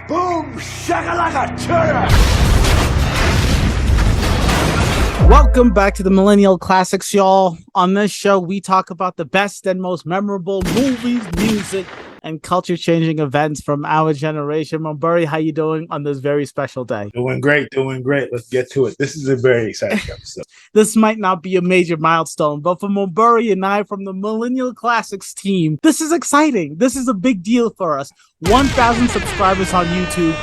Boom shakalaka turner. Welcome back to the Millennial Classics, y'all. On this show, we talk about the best and most memorable movies, music, and culture-changing events from our generation. Mumbury, how you doing on this very special day? Doing great. Let's get to it. This is a very exciting episode. This might not be a major milestone, but for Mumbury and I from the Millennial Classics team, this is exciting. This is a big deal for us. 1,000 subscribers on YouTube.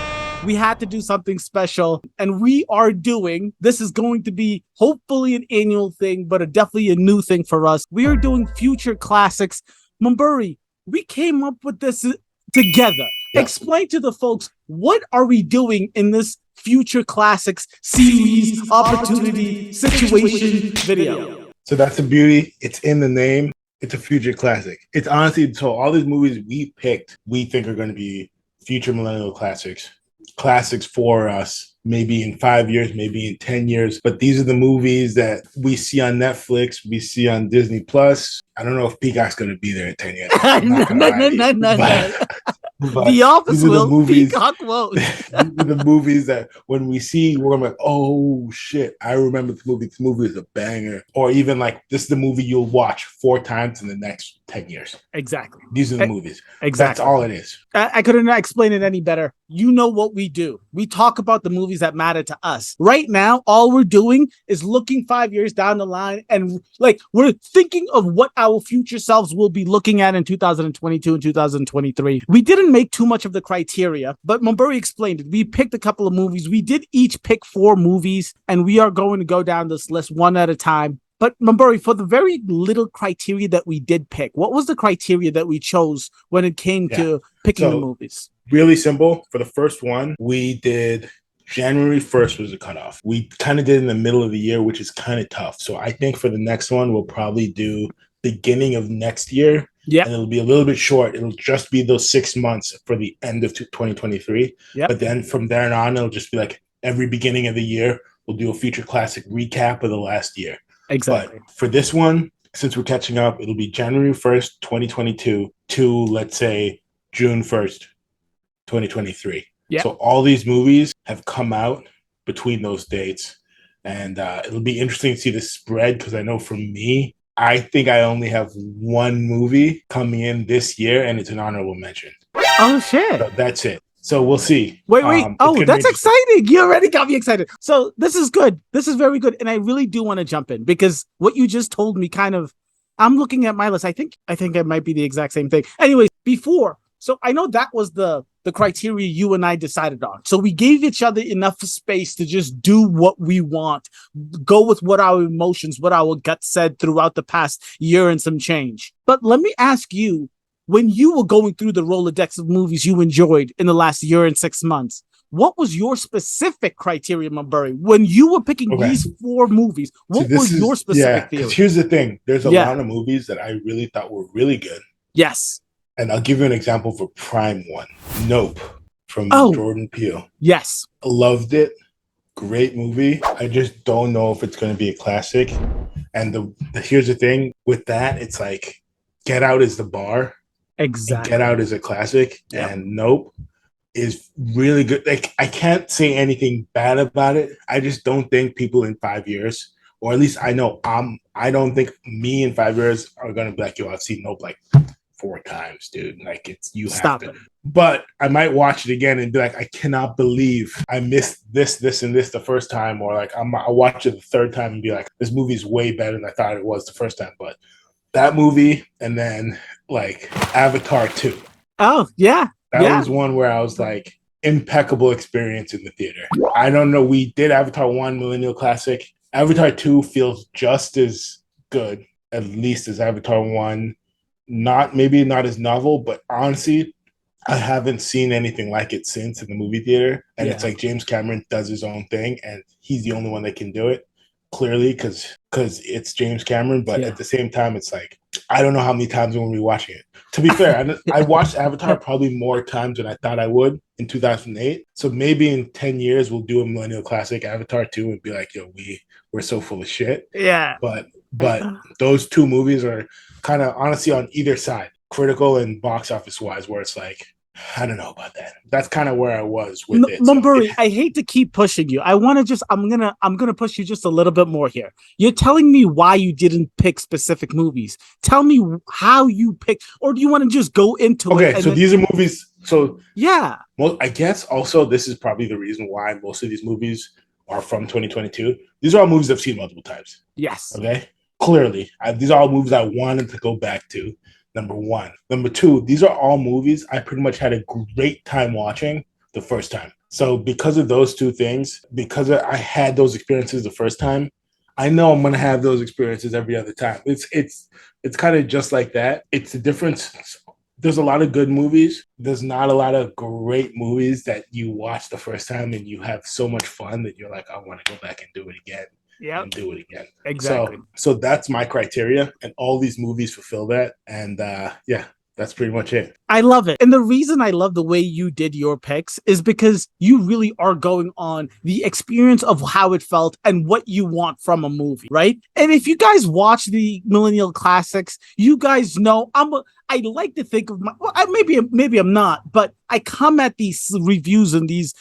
We had to do something special, and we are doing, this is going to be hopefully an annual thing, but definitely a new thing for us. We are doing future classics. Mumbury, we came up with this together. Yeah. Explain to the folks, what are we doing in this future classics series, opportunity, situation, video? So that's the beauty. It's in the name. It's a future classic. It's honestly, so all these movies we picked, we think are going to be future millennial classics for us, maybe in 5 years, maybe in 10 years. But these are the movies that we see on Netflix, we see on Disney Plus. I don't know if Peacock's going to be there in 10 years. No. The Office will, Peacock won't. These are the movies that when we see, we're like, oh shit, I remember this movie. This movie is a banger. Or even like, this is the movie you'll watch 4 times in the next 10 years. Exactly. These are the movies. Exactly. That's all it is. I couldn't explain it any better. You know what we do. We talk about the movies that matter to us. Right now, all we're doing is looking 5 years down the line, and like we're thinking of what our future selves will be looking at in 2022 and 2023. We didn't make too much of the criteria, but Mumbury explained it. We picked a couple of movies. We did each pick 4 movies, and we are going to go down this list one at a time. But Mumbury, for the very little criteria that we did pick, what was the criteria that we chose when it came to picking the movies? Really simple. For the first one, we did January 1st was the cutoff. We kind of did in the middle of the year, which is kind of tough. So I think for the next one, we'll probably do beginning of next year. Yeah. And it'll be a little bit short. It'll just be those 6 months for the end of 2023. Yeah. But then from there on, it'll just be like every beginning of the year, we'll do a future classic recap of the last year. Exactly. But for this one, since we're catching up, it'll be January 1st, 2022 to, let's say, June 1st, 2023. Yeah. So all these movies have come out between those dates. And it'll be interesting to see the spread, because I know for me, I think I only have one movie coming in this year, and it's an honorable mention. Oh, shit. So that's it. So we'll see. Wait. Oh, that's exciting. You already got me excited. So this is good. This is very good. And I really do want to jump in, because what you just told me I'm looking at my list. I think it might be the exact same thing. Anyways, so I know that was the criteria you and I decided on. So we gave each other enough space to just do what we want, go with what our emotions, what our gut said throughout the past year and some change. But let me ask you, when you were going through the Rolodex of movies you enjoyed in the last year and 6 months, what was your specific criteria, Mumbury? When you were picking these 4 movies, what was your specific theory? Here's the thing. There's a lot of movies that I really thought were really good. Yes. And I'll give you an example of a prime one. Nope, from Jordan Peele. Yes. Loved it. Great movie. I just don't know if it's going to be a classic. And here's the thing. With that, it's like Get Out is the bar. Exactly. Get Out is a classic. Yep. And Nope is really good. Like, I can't say anything bad about it. I just don't think people in 5 years, or at least I know I don't think me in 5 years are going to be like, yo, I've seen Nope like 4 times, dude. Like, it's Stop have to. It. But I might watch it again and be like, I cannot believe I missed this, and this the first time. Or like, I'll watch it the 3rd time and be like, this movie's way better than I thought it was the first time. But that movie, and then like Avatar 2. Oh, yeah. That was one where I was like, impeccable experience in the theater. I don't know. We did Avatar 1, Millennial Classic. Avatar 2 feels just as good, at least as Avatar 1. Maybe not as novel, but honestly, I haven't seen anything like it since in the movie theater. And it's like James Cameron does his own thing, and he's the only one that can do it, clearly, because it's James Cameron. But at the same time, it's like, I don't know how many times I'm going to be watching it. To be fair, I watched Avatar probably more times than I thought I would in 2008. So maybe in 10 years, we'll do a Millennial Classic, Avatar 2, and be like, yo, we're so full of shit. Yeah. But those 2 movies are kind of honestly on either side, critical and box office wise, where it's like, I don't know about that. That's kind of where I was with it. Mumburi, I hate to keep pushing you. I want to just I'm gonna push you just a little bit more here. You're telling me why you didn't pick specific movies. Tell me how you picked, or do you want to just go into it? Okay, so these are movies. So yeah, well, I guess also this is probably the reason why most of these movies are from 2022. These are all movies I've seen multiple times. yes. Okay, clearly, these are all movies I wanted to go back to. Number one. Number two, these are all movies I pretty much had a great time watching the first time. So because of those two things, because I had those experiences the first time, I know I'm gonna have those experiences every other time. It's kind of just like that. It's the difference. There's a lot of good movies. There's not a lot of great movies that you watch the first time and you have so much fun that you're like, I want to go back and do it again. Yeah, and do it again. Exactly. So that's my criteria, and all these movies fulfill that. And yeah, that's pretty much it. I love it. And the reason I love the way you did your picks is because you really are going on the experience of how it felt and what you want from a movie, right? And if you guys watch the Millennial Classics, you guys know I like to think of maybe I'm not, but I come at these reviews and these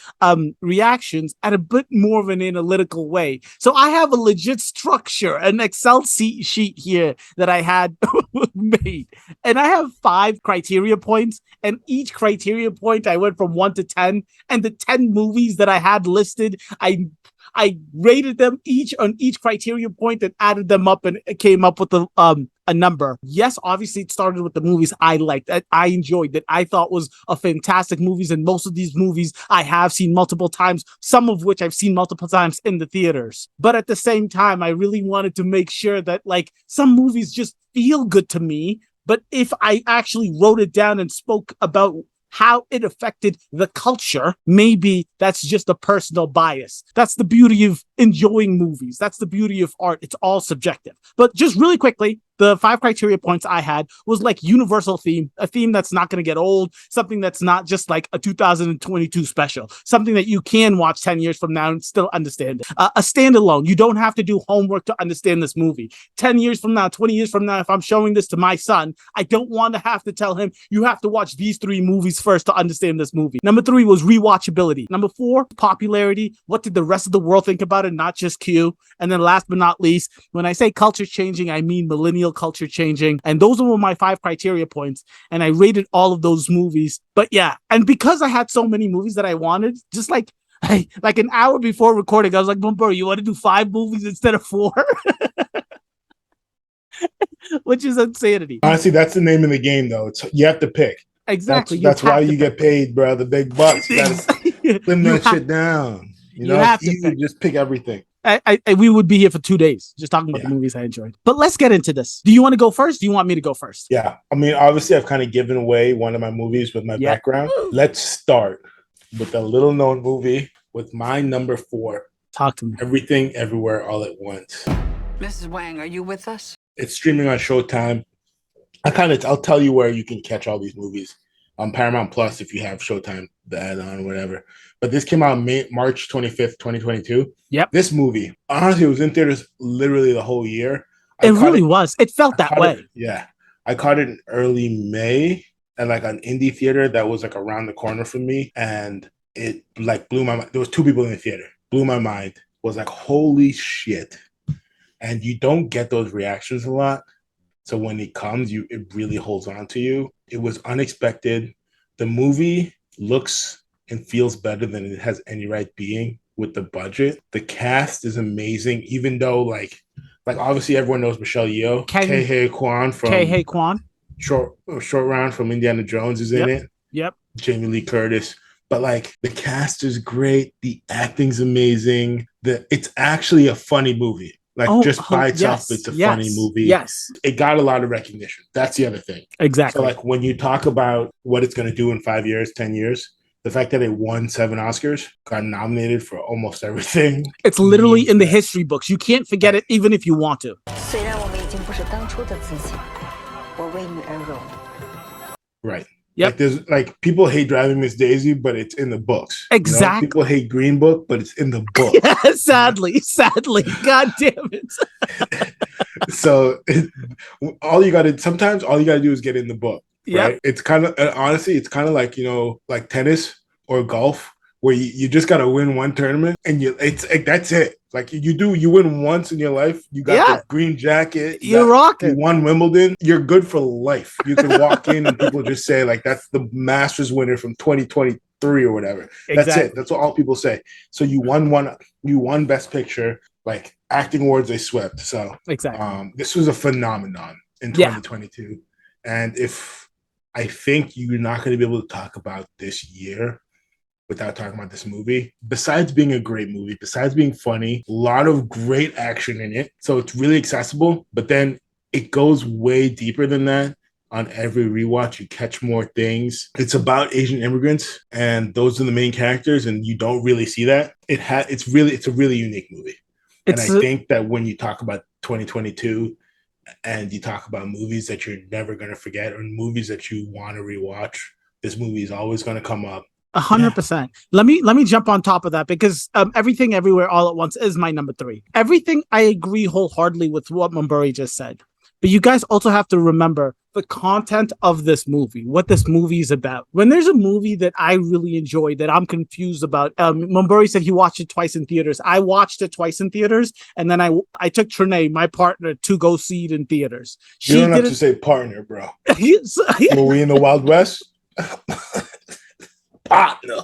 reactions at a bit more of an analytical way. So I have a legit structure, an Excel sheet here that I had made, and I have 5 criteria points, and each criteria point I went from 1 to 10, and the 10 movies that I had listed, I rated them each on each criteria point and added them up, and it came up with a number. Yes, obviously it started with the movies I liked, that I enjoyed, that I thought was a fantastic movies, and most of these movies I have seen multiple times, some of which I've seen multiple times in the theaters. But at the same time, I really wanted to make sure that like some movies just feel good to me, but if I actually wrote it down and spoke about how it affected the culture, maybe that's just a personal bias. That's the beauty of enjoying movies. That's the beauty of art. It's all subjective. But just really quickly, the 5 criteria points I had was like universal theme, a theme that's not going to get old, something that's not just like a 2022 special, something that you can watch 10 years from now and still understand it. A standalone. You don't have to do homework to understand this movie. 10 years from now, 20 years from now, if I'm showing this to my son, I don't want to have to tell him, you have to watch these 3 movies first to understand this movie. Number 3 was rewatchability. Number 4, popularity. What did the rest of the world think about it, not just Q? And then last but not least, when I say culture changing, I mean millennial culture changing. And those were my 5 criteria points. And I rated all of those movies. But yeah, and because I had so many movies that I wanted, just like an hour before recording, I was like, Bumper, you want to do 5 movies instead of 4? Which is insanity. Honestly, that's the name of the game, though. You have to pick. Exactly. That's why you get paid, bro. The big bucks. You gotta slim that shit down. You know, it's easy to just pick everything. We would be here for 2 days just talking about the movies I enjoyed. But let's get into this. Do you want to go first? Do you want me to go first? Yeah. I mean, obviously, I've kind of given away one of my movies with my background. Let's start with a little known movie with my number 4. Talk to me. Everything, Everywhere, All at Once. Mrs. Wang, are you with us? It's streaming on Showtime. I'll tell you where you can catch all these movies on Paramount Plus if you have Showtime, the add-on, whatever. But this came out March 25th, 2022. Yep. This movie, honestly, it was in theaters literally the whole year. It really was. It felt that way. I caught it in early May at like an indie theater that was like around the corner from me. And it like blew my mind. There was 2 people in the theater. Blew my mind. Was like, holy shit. And you don't get those reactions a lot. So when it comes, it really holds on to you. It was unexpected. The movie looks and feels better than it has any right being with the budget. The cast is amazing, even though like obviously everyone knows Michelle Yeoh. Ke Huy Quan Short Round from Indiana Jones is in it. Yep. Jamie Lee Curtis. But like the cast is great. The acting's amazing. It's actually a funny movie. Like just by itself, it's a funny movie. Yes. It got a lot of recognition. That's the other thing. Exactly. So like when you talk about what it's going to do in 5 years, 10 years, the fact that it won 7 Oscars, got nominated for almost everything. It's literally in the history books. You can't forget it even if you want to. Right. Yep. Like there's like people hate Driving Miss Daisy, but it's in the books. Exactly. You know? People hate Green Book, but it's in the book. Yeah, sadly. God damn it. So sometimes all you got to do is get in the book. Yeah. right? It's kind of honestly, it's kind of like, you know, like tennis or golf, where you just gotta win one tournament and it's like that's it. Like you win once in your life. You got Yeah. the green jacket. You're You rocking. won Wimbledon. You're good for life. You can walk in and people just say like that's the Masters winner from 2023 or whatever. That's it. Exactly. That's what all people say. So you won one. You won Best Picture. Like acting awards, they swept. So Exactly. this was a phenomenon in 2022. And if I think you're not going to be able to talk about this year without talking about this movie, besides being a great movie, besides being funny, a lot of great action in it. So it's really accessible, but then it goes way deeper than that. On every rewatch, you catch more things. It's about Asian immigrants, and those are the main characters, and you don't really see that. It's a really unique movie. And I think that when you talk about 2022 and you talk about movies that you're never going to forget or movies that you want to rewatch, this movie is always going to come up. 100%. Let me jump on top of that because Everything Everywhere All at Once is my number 3. Everything I agree wholeheartedly with what Mumburi just said. But you guys also have to remember the content of this movie, what this movie is about. When there's a movie that I really enjoy that I'm confused about, Mumburi said he watched it twice in theaters. I watched it twice in theaters, and then I took Trinae, my partner, to go see it in theaters. You don't have to say partner, bro. Were we in the Wild West? Partner.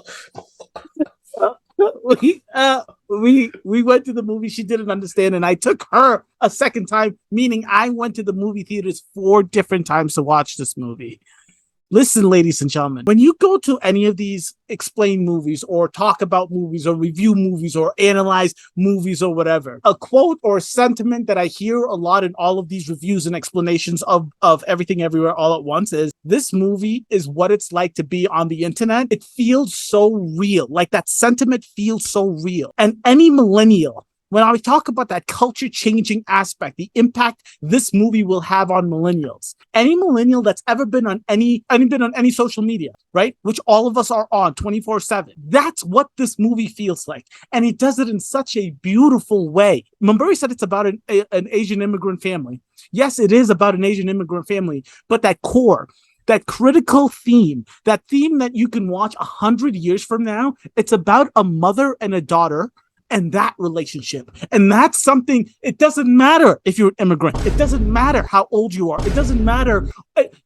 We went to the movie she didn't understand, and I took her a second time, meaning I went to the movie theaters 4 different times to watch this movie. Listen, ladies and gentlemen, when you go to any of these explain movies or talk about movies or review movies or analyze movies or whatever, a quote or a sentiment that I hear a lot in all of these reviews and explanations of Everything Everywhere All at Once is this movie is what it's like to be on the internet. It feels so real. Like that sentiment feels so real. And any millennial, when I talk about that culture changing aspect, the impact this movie will have on millennials, any millennial that's ever been on any social media, right? Which all of us are on 24/7. That's what this movie feels like. And it does it in such a beautiful way. Mumburi said it's about an Asian immigrant family. Yes, it is about an Asian immigrant family, but that core, that critical theme, that theme that you can watch 100 years from now, it's about a mother and a daughter and that relationship. And that's something, it doesn't matter if you're an immigrant. It doesn't matter how old you are. It doesn't matter,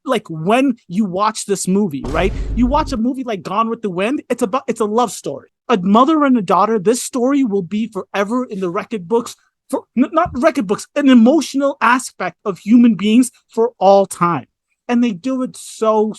like when you watch this movie, right? You watch a movie like Gone with the Wind, it's a love story. A mother and a daughter, this story will be forever in the record books, not record books, an emotional aspect of human beings for all time. And they do it so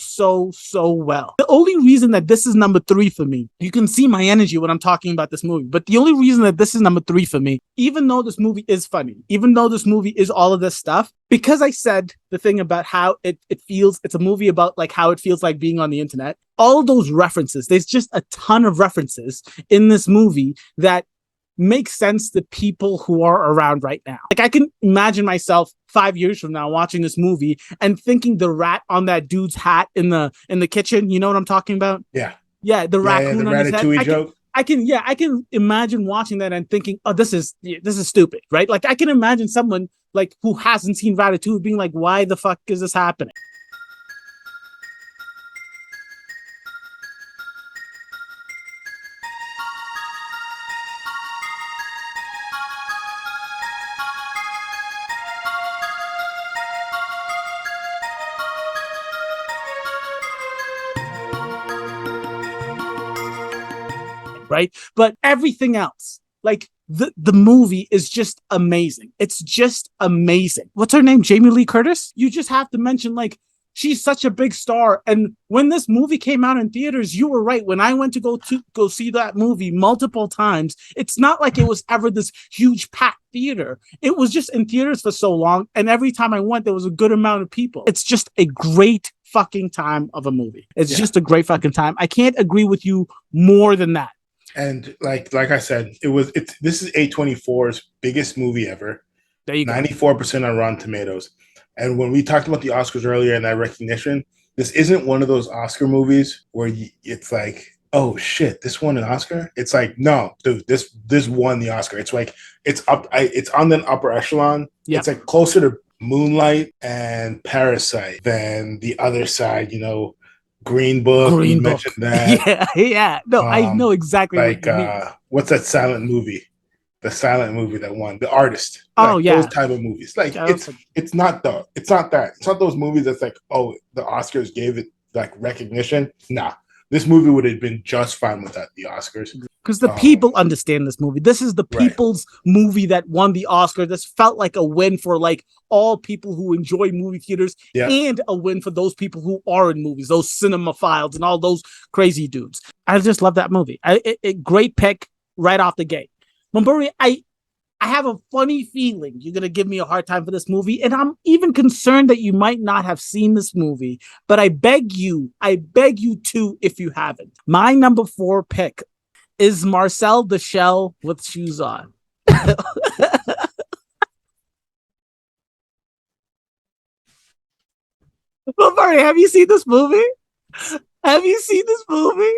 well. The only reason that this is number 3 for me, you can see my energy when I'm talking about this movie, but the only reason that this is number 3 for me, even though this movie is funny, even though this movie is all of this stuff, because I said the thing about how it feels, it's a movie about like how it feels like being on the internet, all of those references, there's just a ton of references in this movie that makes sense to people who are around right now. Like I can imagine myself 5 years from now watching this movie and thinking the rat on that dude's hat in the kitchen. You know what I'm talking about? Yeah. Yeah, the raccoon the on his head. joke. I can imagine watching that and thinking, oh, this is stupid, right? Like I can imagine someone like who hasn't seen Ratatouille being like, why the fuck is this happening? Right? But everything else, like the movie is just amazing. It's just amazing. What's her name? Jamie Lee Curtis? You just have to mention, like, she's such a big star. And when this movie came out in theaters, you were right. When I went to go see that movie multiple times, it's not like it was ever this huge packed theater. It was just in theaters for so long. And every time I went, there was a good amount of people. It's just a great fucking time of a movie. It's just a great fucking time. I can't agree with you more than that. And like I said, this is A24's biggest movie ever. There you go. 94% on Rotten Tomatoes. And when we talked about the Oscars earlier and that recognition, this isn't one of those Oscar movies where it's like, oh shit, this won an Oscar. It's like, no, dude, this won the Oscar. It's like it's on the upper echelon. Yep. It's like closer to Moonlight and Parasite than the other side. Green Book. We Green Book. mentioned that. Yeah, yeah. No, I know exactly what Like you mean. what's that silent movie? The silent movie that won, The Artist. Oh Like yeah, those type of movies. Like yeah, it's not that. It's not those movies that's like, oh, the Oscars gave it like recognition. Nah, this movie would have been just fine without the Oscars. because the people understand this movie. This is the Right. people's movie that won the Oscar. This felt like a win for like all people who enjoy movie theaters, Yeah. and a win for those people who are in movies, those cinemaphiles and all those crazy dudes. I just love that movie. Great pick right off the gate. Mumburi, I have a funny feeling you're going to give me a hard time for this movie. And I'm even concerned that you might not have seen this movie, but I beg you to, if you haven't. My number 4 pick is Marcel the Shell with Shoes On. Well, Barney, have you seen this movie? Have you seen this movie?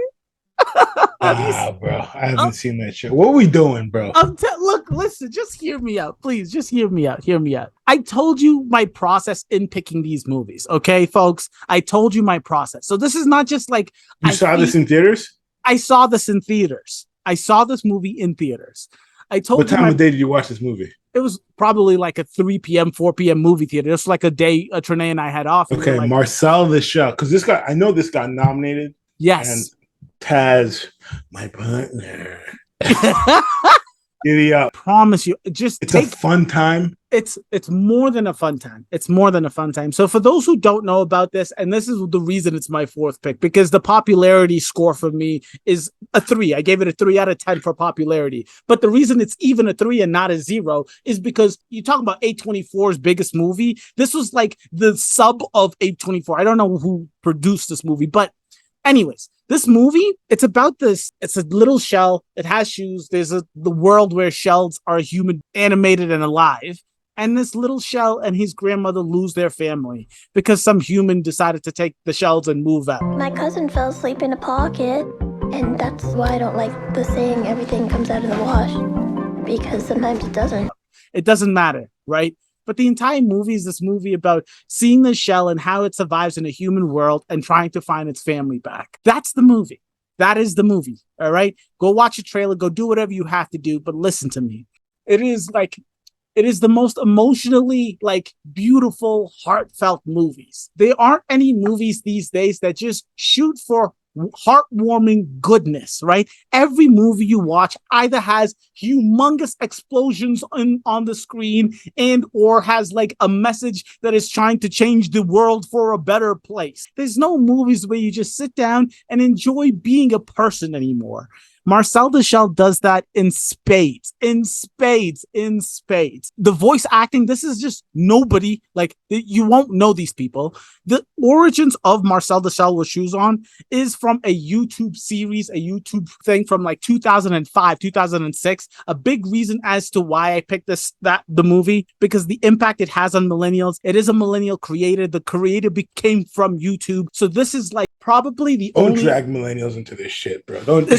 Bro, I haven't seen that shit. What are we doing, bro? Look, listen, just hear me out, please. Just hear me out. Hear me out. I told you my process in picking these movies, okay, folks? I told you my process. So this is not just like You saw this in theaters? I saw this in theaters. I saw this movie in theaters. I told What you time of day did you watch this movie? it was probably like a 3 p.m., 4 p.m. movie theater. It's like a day Trinae and I had off. Okay, like, Marcel the Shell. Because I know this got nominated. yes. And Taz, my partner. Giddy up. Promise you, It's a fun time. It's more than a fun time. It's more than a fun time. So for those who don't know about this, and this is the reason it's my 4th pick, because the popularity score for me is a 3. I gave it a 3 out of 10 for popularity. But the reason it's even a 3 and not a 0 is because you talk about A24's biggest movie. This was like the sub of A24. I don't know who produced this movie, but anyways, this movie, it's about this. It's a little shell. It has shoes. There's the world where shells are human, animated and alive. And this little shell and his grandmother lose their family because some human decided to take the shells and move out. My cousin fell asleep in a pocket, and that's why I don't like the saying everything comes out of the wash, because sometimes it doesn't. It doesn't matter, right? But the entire movie is this movie about seeing the shell and how it survives in a human world and trying to find its family back. That's the movie. That is the movie. All right. Go watch a trailer. Go do whatever you have to do. But listen to me. It is the most emotionally beautiful, heartfelt movies. There aren't any movies these days that just shoot for heartwarming goodness, right? Every movie you watch either has humongous explosions on the screen and or has like a message that is trying to change the world for a better place. There's no movies where you just sit down and enjoy being a person anymore. Marcel the Shell does that in spades. The voice acting, this is just nobody, you won't know these people. The origins of Marcel the Shell with Shoes On is from a YouTube series, a YouTube thing from 2005, 2006. A big reason as to why I picked the movie, because the impact it has on millennials. It is a millennial creator. The creator became from YouTube. So this is probably the Don't only... drag millennials into this shit, bro. Don't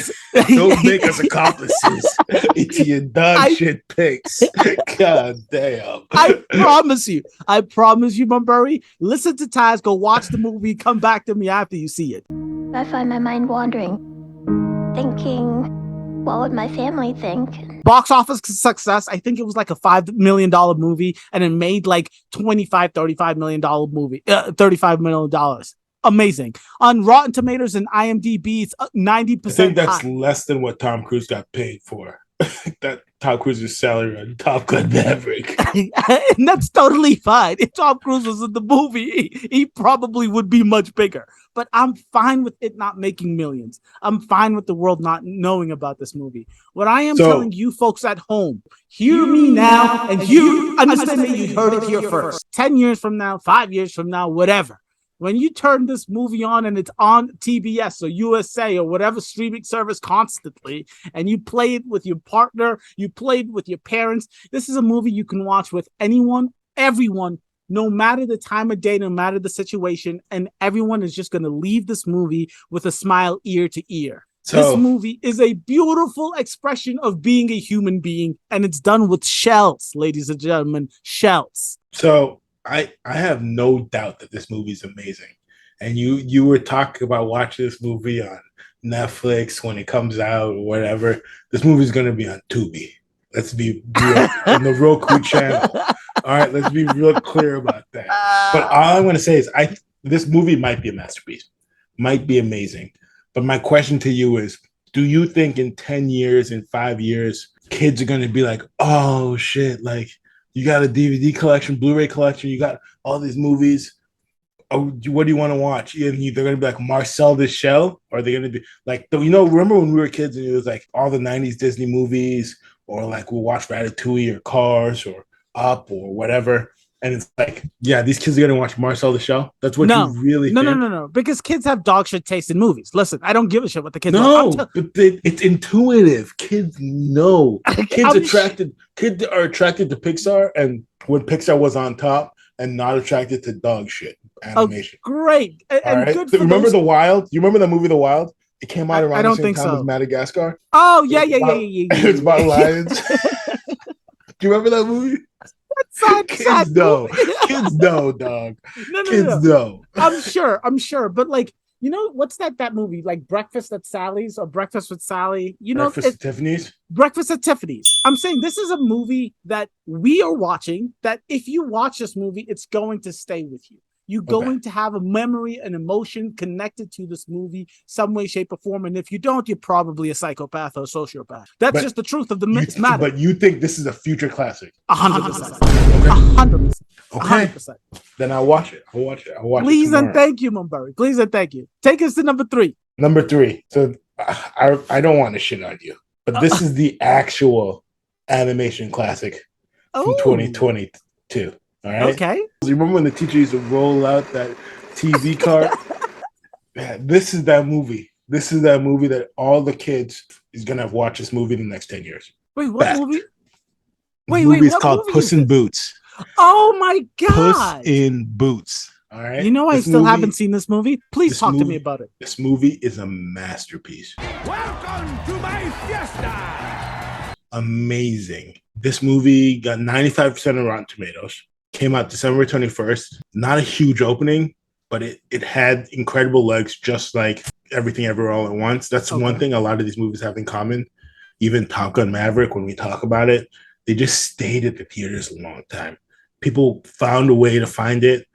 make us accomplices into your dog shit picks. God damn. I promise you, Mumbury. Listen to Taz, go watch the movie, come back to me after you see it. I find my mind wandering, thinking, what would my family think? Box office success. I think it was a $5 million movie, and it made $35 million movie, $35 million. Amazing. On Rotten Tomatoes and IMDb, it's 90%. I think that's less than what Tom Cruise got paid for. That Tom Cruise's salary on Top Gun Maverick. And that's totally fine. If Tom Cruise was in the movie, he probably would be much bigger. But I'm fine with it not making millions. I'm fine with the world not knowing about this movie. What I am telling you folks at home, hear me now, and you understand that you heard it here first. 10 years from now, 5 years from now, whatever. When you turn this movie on and it's on TBS or USA or whatever streaming service constantly, and you play it with your partner, you play it with your parents, this is a movie you can watch with anyone, everyone, no matter the time of day, no matter the situation, and everyone is just going to leave this movie with a smile ear to ear. This movie is a beautiful expression of being a human being, and it's done with shells, ladies and gentlemen, shells. So I have no doubt that this movie is amazing. And you were talking about watching this movie on Netflix when it comes out or whatever. This movie is going to be on Tubi. Let's be real on the Roku channel. All right, let's be real clear about that. But all I'm going to say is, this movie might be a masterpiece, might be amazing. But my question to you is, do you think in 10 years, in 5 years, kids are going to be like, oh shit, like you got a DVD collection, Blu-ray collection, you got all these movies. Oh, what do you want to watch? And they're going to be like Marcel the Shell, or are they going to be like, remember when we were kids and it was like all the 90s Disney movies, or like we'll watch Ratatouille or Cars or Up or whatever. And it's like, yeah, these kids are going to watch Marcel the Shell. That's what you really think? No. Because kids have dog shit taste in movies. Listen, I don't give a shit what the kids but it's intuitive. Kids know. Kids are attracted to Pixar, and when Pixar was on top, and not attracted to dog shit animation. Oh, great. And right? good for remember those... The Wild? You remember the movie The Wild? It came out around the same time as Madagascar. Oh, yeah. It's about lions. Do you remember that movie? Kids know. Kids know, dog. Kids know. I'm sure. But like, you know, what's that movie? Like Breakfast at Sally's or Breakfast with Sally? You know, Breakfast at Tiffany's? Breakfast at Tiffany's. I'm saying this is a movie that we are watching, that if you watch this movie, it's going to stay with you. You're going to have a memory and emotion connected to this movie, some way, shape, or form. And if you don't, you're probably a psychopath or a sociopath. That's just the truth of the matter. But you think this is a future classic? 100%. 100%. Okay. 100%. Then I'll watch it. I'll watch it. Please and thank you, Mumberry. Please and thank you. Take us to number 3. Number 3. So I don't want to shit on you, but this is the actual animation classic from 2022. All right. Okay. You remember when the teacher used to roll out that TV card? Yeah, this is that movie. This is that movie that all the kids is gonna have watched this movie in the next 10 years. Wait, what movie? The movie is called Puss in Boots. Oh my God. Puss in Boots. All right. You know, I still haven't seen this movie. Please talk to me about it. This movie is a masterpiece. Welcome to my fiesta. Amazing. This movie got 95% on Rotten Tomatoes. Came out December 21st. Not a huge opening, but it had incredible legs, just like Everything Everywhere All at Once. That's one thing a lot of these movies have in common. Even Top Gun Maverick, when we talk about it, they just stayed at the theaters a long time. People found a way to find it,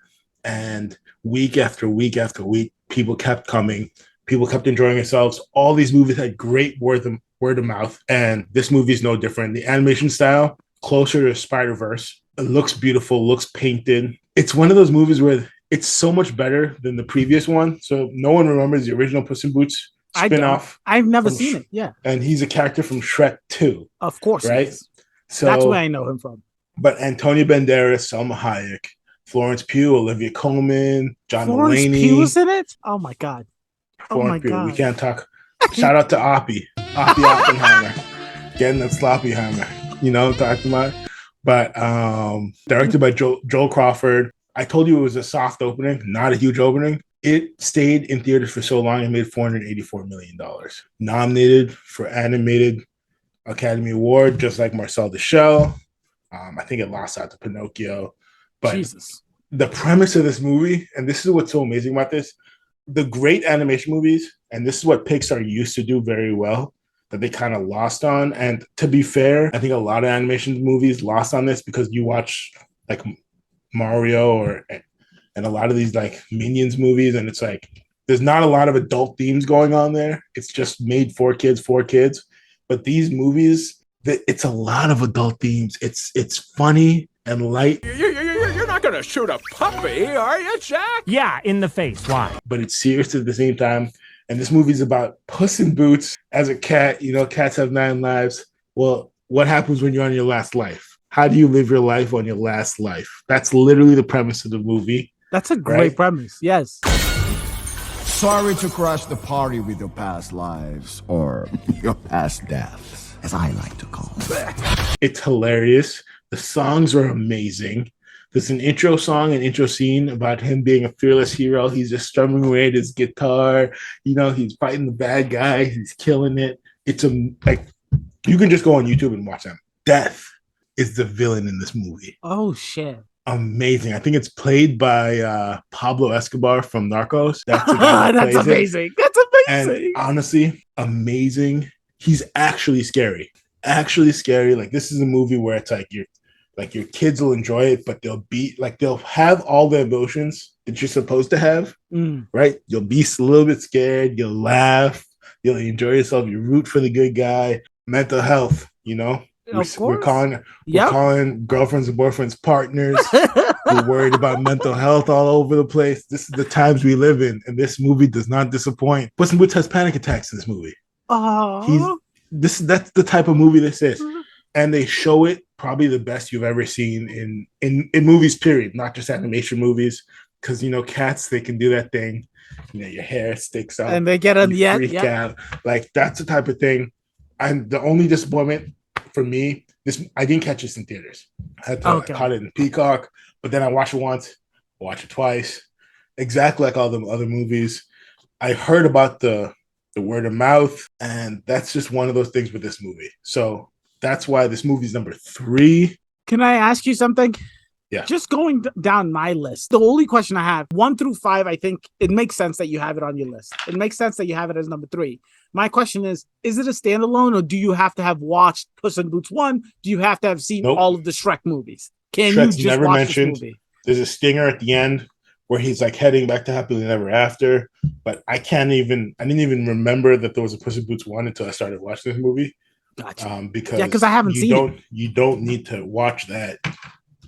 and week after week after week, people kept coming. People kept enjoying themselves. All these movies had great word of mouth, and this movie is no different. The animation style, closer to Spider-Verse. It looks beautiful, looks painted. It's one of those movies where it's so much better than the previous one. So no one remembers the original Puss in Boots spin-off. I've never seen it. Yeah. And he's a character from Shrek 2. Of course. Right? So that's where I know him from. But Antonio Banderas, Salma Hayek, Florence Pugh, Olivia Colman, John Mulaney. Florence Pugh's in it? Oh my God. Florence Pugh. We can't talk. Shout out to Oppie Oppenheimer. Getting that sloppy hammer. You know what I'm talking about? But directed by Joel Crawford. I told you it was a soft opening, not a huge opening. It stayed in theaters for so long, it made $484 million. Nominated for Animated Academy Award, just like Marcel the Shell. I think it lost out to Pinocchio. But Jesus. The premise of this movie, and this is what's so amazing about this, the great animation movies, and this is what Pixar used to do very well, that they kind of lost on. And to be fair, I think a lot of animation movies lost on this because you watch like Mario and a lot of these like Minions movies, and it's like there's not a lot of adult themes going on there. It's just made for kids. But these movies, it's a lot of adult themes. It's funny and light. You're not gonna shoot a puppy, are you, Jack? Yeah, in the face. Why? But it's serious at the same time. And this movie's about Puss in Boots as a cat. You know, cats have 9 lives. Well, what happens when you're on your last life? How do you live your life on your last life? That's literally the premise of the movie. That's a great premise. Yes. Sorry to crash the party with your past lives, or your past deaths, as I like to call them. It's hilarious. The songs are amazing. There's an intro song, an intro scene about him being a fearless hero. He's just strumming away at his guitar. You know, he's fighting the bad guy. He's killing it. It's like you can just go on YouTube and watch them. Death is the villain in this movie. Oh shit. amazing. I think it's played by Pablo Escobar from Narcos. That's the guy that That's plays amazing. it. That's And amazing. honestly, amazing. He's actually scary. Actually scary. Like this is a movie where it's like your kids will enjoy it, but they'll have all the emotions that you're supposed to have, right? You'll be a little bit scared, you'll laugh, you'll enjoy yourself, you root for the good guy. Mental health, you know. Of We're course. calling Yep. girlfriends and boyfriends partners. We're worried about mental health all over the place. This is the times we live in, and this movie does not disappoint. Puss in Boots has panic attacks in this movie. That's the type of movie this is. And they show it probably the best you've ever seen in movies, period, not just animation movies. Because you know, cats, they can do that thing. You know, your hair sticks out and they get on the end. freak out. Like that's the type of thing. And the only disappointment for me, I didn't catch this in theaters. I caught it in Peacock, but then I watched it once, watched it twice, exactly like all the other movies. I heard about the word of mouth, and that's just one of those things with this movie. So that's why this movie is number 3. Can I ask you something? Yeah. Just going down my list, the only question I have, 1 through 5, I think it makes sense that you have it on your list. It makes sense that you have it as number 3. My question is it a standalone, or do you have to have watched Puss in Boots 1? Do you have to have seen all of the Shrek movies? Can Shrek's you just watch mentioned. this movie? There's a stinger at the end where he's like heading back to Happily Ever After, but I didn't even remember that there was a Puss in Boots 1 until I started watching this movie. Gotcha. Because I haven't seen it. You don't need to watch that.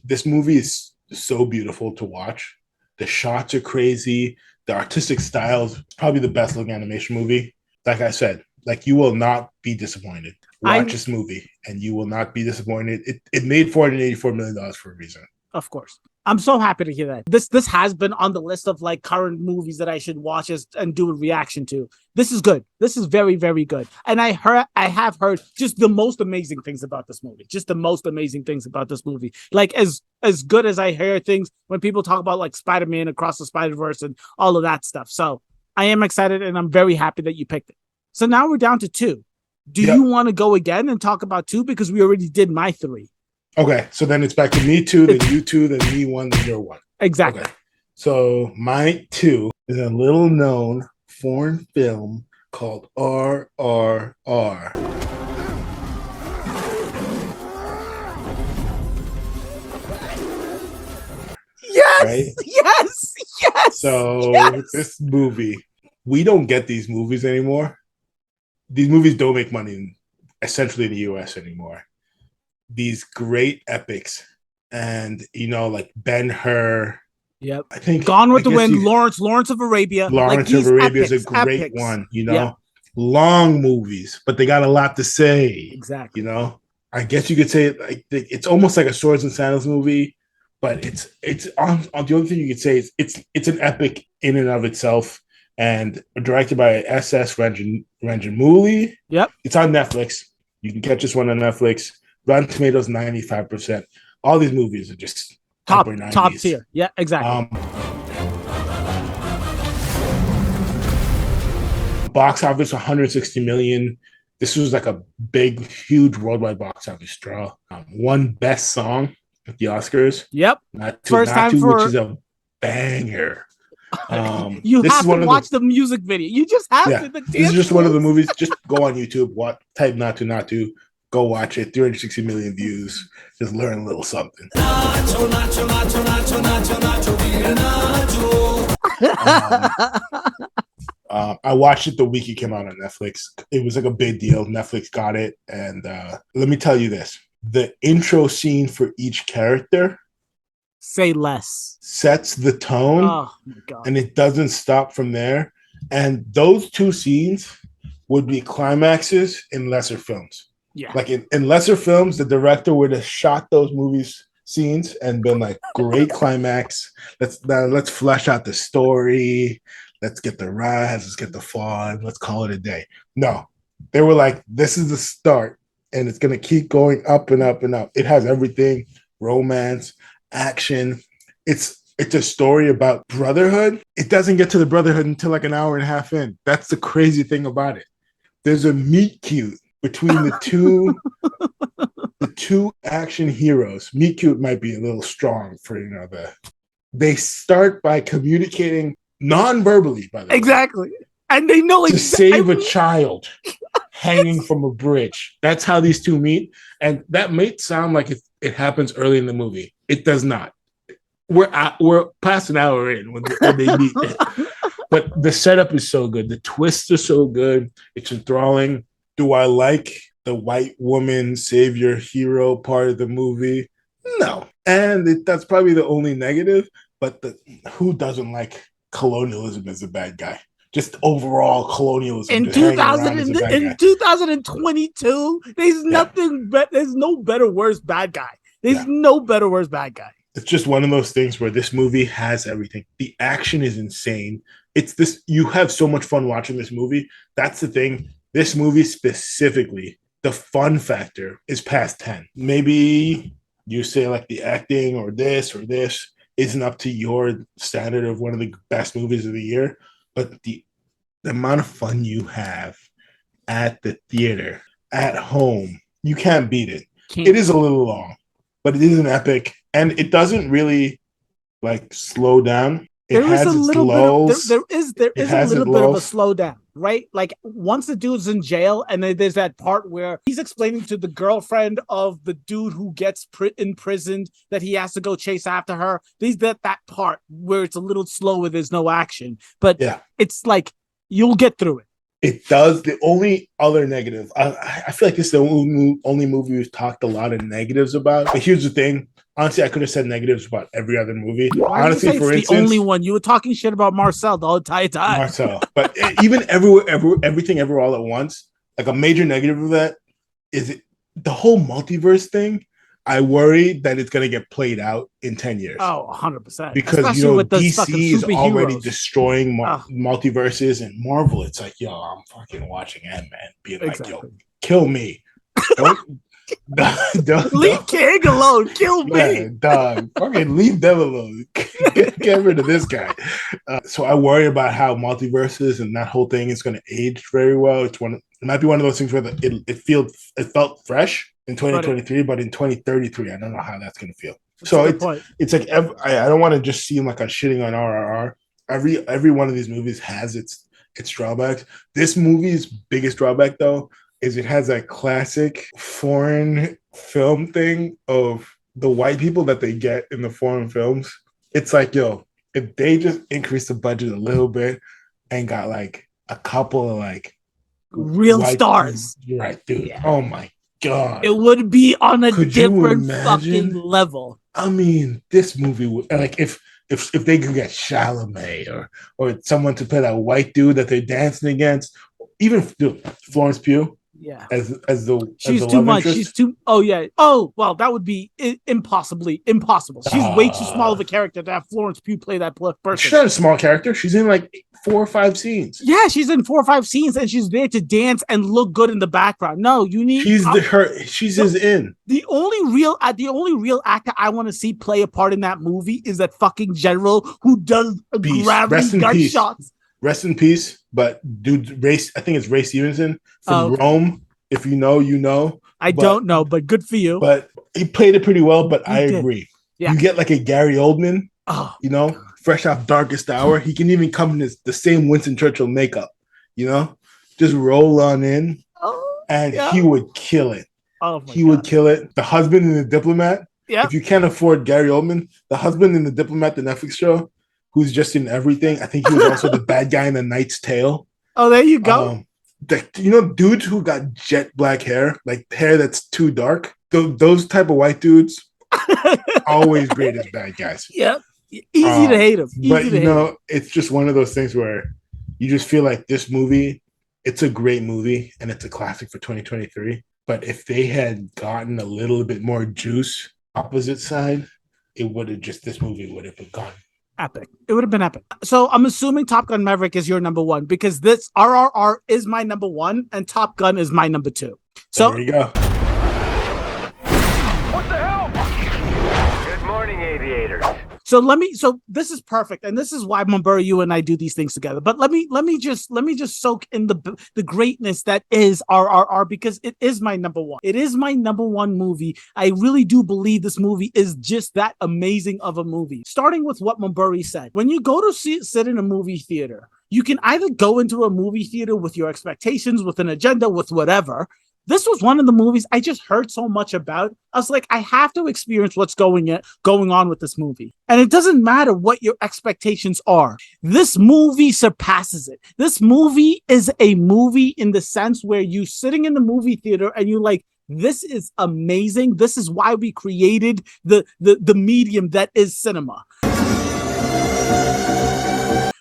This movie is so beautiful to watch. The shots are crazy. The artistic style is probably the best looking animation movie. Like I said, like you will not be disappointed. Watch this movie and you will not be disappointed. It made $484 million for a reason. Of course. I'm so happy to hear that. This has been on the list of like current movies that I should watch and do a reaction to. This is good. This is very, very good. And I have heard just the most amazing things about this movie. Just the most amazing things about this movie. Like as good as I hear things when people talk about like Spider-Man Across the Spider-Verse and all of that stuff. So I am excited and I'm very happy that you picked it. So now we're down to 2. Do you want to go again and talk about 2? Because we already did my 3. Okay, so then it's back to me 2, then you 2, then me 1, then your 1. Exactly. Okay. So my 2 is a little known foreign film called RRR. Yes, right? yes. So yes. This movie, we don't get these movies anymore. These movies don't make money essentially in the US anymore. These great epics, and you know, like Ben-Hur. Yep. I think Gone with the Wind, Lawrence of Arabia. Lawrence of Arabia is a great one, you know. Long movies, but they got a lot to say. Exactly. You know, I guess you could say like it's almost like a Swords and Sandals movie, but it's on the other thing you could say is it's an epic in and of itself, and directed by S.S. Ranjamouli. Yep. It's on Netflix. You can catch this one on Netflix. Rotten Tomatoes 95%. All these movies are just top tier. Yeah, exactly. Box office 160 million. This was like a big, huge worldwide box office draw. Won best song at the Oscars. Yep. First time which is a banger. You have to watch the music video. You just have to. This is just one of the movies. Just go on YouTube, type not to. Go watch it. 360 million views. Just learn a little something. I watched it the week it came out on Netflix. It was like a big deal. Netflix got it. And let me tell you this. The intro scene for each character say less sets the tone. Oh my God. And it doesn't stop from there. And those 2 scenes would be climaxes in lesser films. Yeah. Like in lesser films, the director would have shot those movies scenes and been like, great climax. Let's flesh out the story. Let's get the rise. Let's get the fall. And let's call it a day. No, they were like, this is the start. And it's going to keep going up and up and up. It has everything, romance, action. It's a story about brotherhood. It doesn't get to the brotherhood until like an hour and a half in. That's the crazy thing about it. There's a meet cute between the 2 the two action heroes, meet cute might be a little strong for they start by communicating non-verbally, by the way. Exactly. And they know To save a child hanging from a bridge. That's how these two meet. And that may sound like it happens early in the movie. It does not. We're past an hour in when they meet. But the setup is so good. The twists are so good. It's enthralling. Do I like the white woman savior hero part of the movie? No. And that's probably the only negative. But who doesn't like colonialism as a bad guy? Just overall colonialism. In 2022, there's nothing there's no better worse bad guy. There's no better worse bad guy. It's just one of those things where this movie has everything. The action is insane. You have so much fun watching this movie. That's the thing. This movie specifically, the fun factor is past 10. Maybe you say like the acting or this isn't up to your standard of one of the best movies of the year, but the amount of fun you have at the theater, at home, you can't beat it. It is a little long, but it is an epic, and it doesn't really like slow down. There is a little bit of a slowdown, right? Like once the dude's in jail, and then there's that part where he's explaining to the girlfriend of the dude who gets imprisoned that he has to go chase after her. There's that part where it's a little slower. There's no action, but it's like you'll get through it. It does. The only other negative, I feel like this is the only movie we've talked a lot of negatives about. But here's the thing. Honestly, I could have said negatives about every other movie. Honestly, for instance, the only one you were talking shit about Marcel the entire time. Marcel, but even everything, ever, all at once. Like a major negative of that is the whole multiverse thing. I worry that it's going to get played out in 10 years. Oh, 100%. Because DC is already destroying multiverses, and Marvel. It's like, yo, I'm fucking watching Ant-Man, being like, yo, kill me. Don't leave King alone. Kill me, dog. Fucking leave them alone. Get rid of this guy. So I worry about how multiverses and that whole thing is going to age very well. It might be one of those things where it felt fresh in 2023, but in 2033, I don't know how that's going to feel. So it's like I don't want to just seem like I'm shitting on RRR. Every one of these movies has its drawbacks. This movie's biggest drawback, though, is it has that classic foreign film thing of the white people that they get in the foreign films. It's like, yo, if they just increase the budget a little bit and got like a couple of like real stars. You're right, dude. Yeah. Oh my God. It would be on a different fucking level. I mean, this movie would, like, if they could get Chalamet or someone to play that white dude that they're dancing against, even Florence Pugh. Yeah, she's too much. Interest. She's too. Oh yeah. Oh well, that would be impossible. She's way too small of a character to have Florence Pugh play that person. She's not a small character. She's in like 4 or 5 scenes. Yeah, she's in 4 or 5 scenes, and she's there to dance and look good in the background. No, you need. She's in. The only real actor I want to see play a part in that movie is that fucking general who does gravity gunshots. Rest in peace, but dude, I think it's Ray Stevenson from Rome. If you know, you know. I don't know, but good for you. But he played it pretty well, but I agree. Yeah. You get like a Gary Oldman, fresh off Darkest Hour. He can even come in the same Winston Churchill makeup, just roll on in, he would kill it. He would kill it. The Husband in the Diplomat. Yeah. If you can't afford Gary Oldman, The Husband in the Diplomat, the Netflix show, who's just in everything. I think he was also the bad guy in The Knight's Tale. Oh, there you go. Dudes who got jet black hair, like hair that's too dark. Those type of white dudes, always great as bad guys. Yeah, easy to hate them. It's just one of those things where you just feel like this movie, it's a great movie and it's a classic for 2023. But if they had gotten a little bit more juice opposite side, this movie would have gone epic. It would have been epic. So I'm assuming Top Gun Maverick is your number 1 because this RRR is my number 1 and Top Gun is my number 2. So there you go. What the hell? Good morning, aviators. So this is perfect, and this is why Mumburi, you and I do these things together. But let me just soak in the greatness that is RRR, because it is my number one. It is my number one movie. I really do believe this movie is just that amazing of a movie. Starting with what Mumburi said, when you go to sit in a movie theater, you can either go into a movie theater with your expectations, with an agenda, with whatever. This was one of the movies I just heard so much about. I was like, I have to experience what's going on with this movie. And it doesn't matter what your expectations are. This movie surpasses it. This movie is a movie in the sense where you sitting in the movie theater and you're like, this is amazing. This is why we created the medium that is cinema.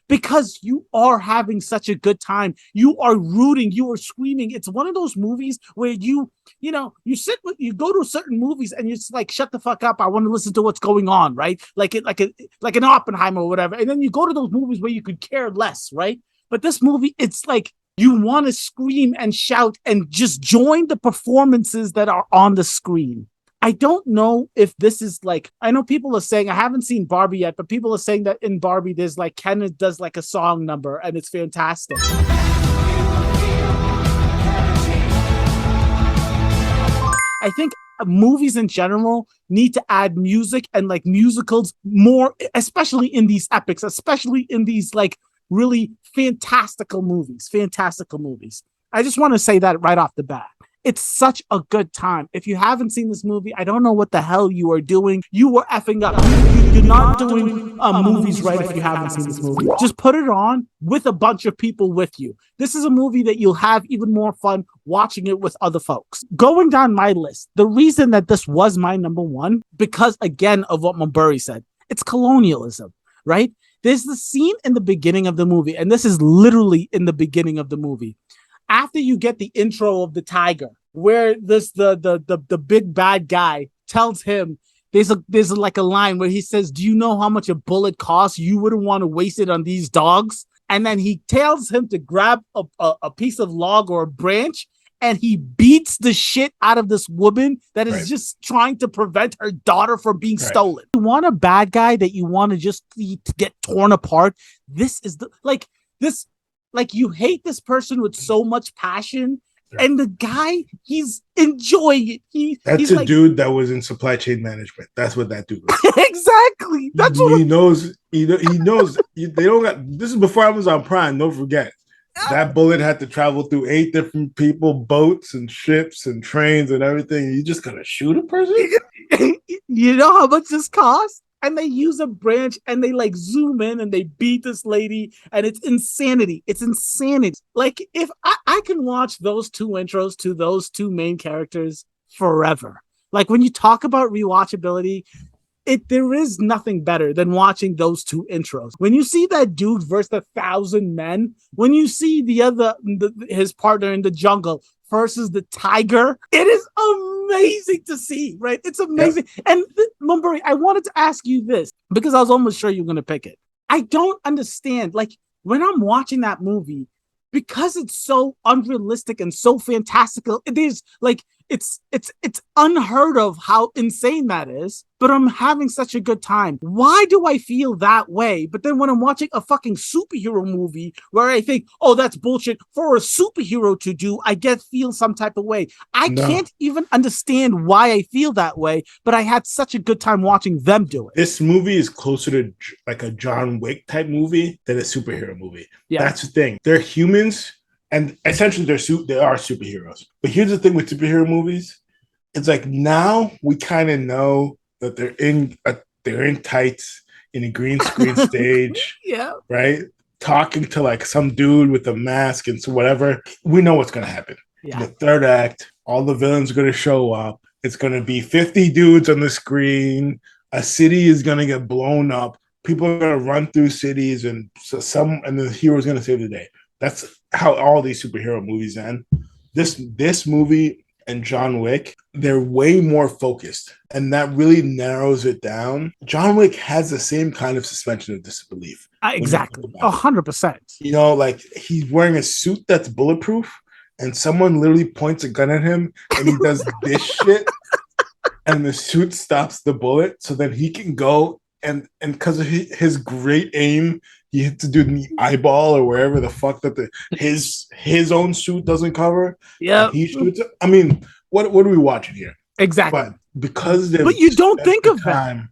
Because you are having such a good time. You are rooting, you are screaming. It's one of those movies where you go to certain movies and you're just like, shut the fuck up. I want to listen to what's going on, right? Like an Oppenheimer or whatever. And then you go to those movies where you could care less, right? But this movie, it's like you want to scream and shout and just join the performances that are on the screen. I don't know if this is like, I know people are saying, I haven't seen Barbie yet, but people are saying that in Barbie, there's like, Ken does like a song number and it's fantastic. I think movies in general need to add music and like musicals more, especially in these epics, especially in these like really fantastical movies. I just want to say that right off the bat. It's such a good time. If you haven't seen this movie, I don't know what the hell you are doing. You were effing up. You're not doing movies right if you haven't seen this movie. Just put it on with a bunch of people with you. This is a movie that you'll have even more fun watching it with other folks. Going down my list, the reason that this was my number one, because again of what Mumburi said, it's colonialism, right? There's the scene in the beginning of the movie, and this is literally in the beginning of the movie. After you get the intro of the tiger, where the big bad guy tells him, there's like a line where he says, do you know how much a bullet costs? You wouldn't want to waste it on these dogs. And then he tells him to grab a piece of log or a branch, and he beats the shit out of this woman that is just trying to prevent her daughter from being stolen. You want a bad guy that you want to just get torn apart. This is like you hate this person with so much passion, and the guy, he's enjoying it. He's a dude that was in supply chain management. That's what that dude was. Exactly. That's what he knows. He knows. They don't got. This is before Amazon Prime. Don't forget. That bullet had to travel through 8 different people, boats and ships and trains and everything. You just gonna shoot a person? You know how much this costs? And they use a branch and they like zoom in and they beat this lady, and it's insanity. It's insanity. Like, if I can watch those two intros to those two main characters forever. Like, when you talk about rewatchability, there is nothing better than watching those two intros. When you see that dude versus 1,000 men, when you see his partner in the jungle versus the tiger, it is amazing to see, right? It's amazing. Yep. And Mumburi, I wanted to ask you this because I was almost sure you're going to pick it. I don't understand, like, when I'm watching that movie, because it's so unrealistic and so fantastical, it is like, it's unheard of how insane that is, but I'm having such a good time. Why do I feel that way? But then when I'm watching a fucking superhero movie where I think, oh, that's bullshit for a superhero to do, I feel some type of way. I can't even understand why I feel that way, but I had such a good time watching them do it. This movie is closer to like a John Wick type movie than a superhero movie. Yeah. That's the thing. They're humans. And essentially, they are superheroes. But here's the thing with superhero movies: it's like now we kind of know that they're in tights in a green screen stage, right? Talking to like some dude with a mask and so whatever. We know what's gonna happen. Yeah. In the third act, all the villains are gonna show up. It's gonna be 50 dudes on the screen. A city is gonna get blown up. People are gonna run through cities, and the hero's gonna save the day. That's how all these superhero movies end. This movie and John Wick, they're way more focused, and that really narrows it down. John Wick has the same kind of suspension of disbelief. Exactly. 100%. You know, like he's wearing a suit that's bulletproof, and someone literally points a gun at him, and he does this shit. and the suit stops the bullet, so then he can go and because of his great aim, he hits the dude in the eyeball or wherever the fuck that his own suit doesn't cover. Yeah, he shoots. I mean, what are we watching here? exactly. But because But you don't think of that time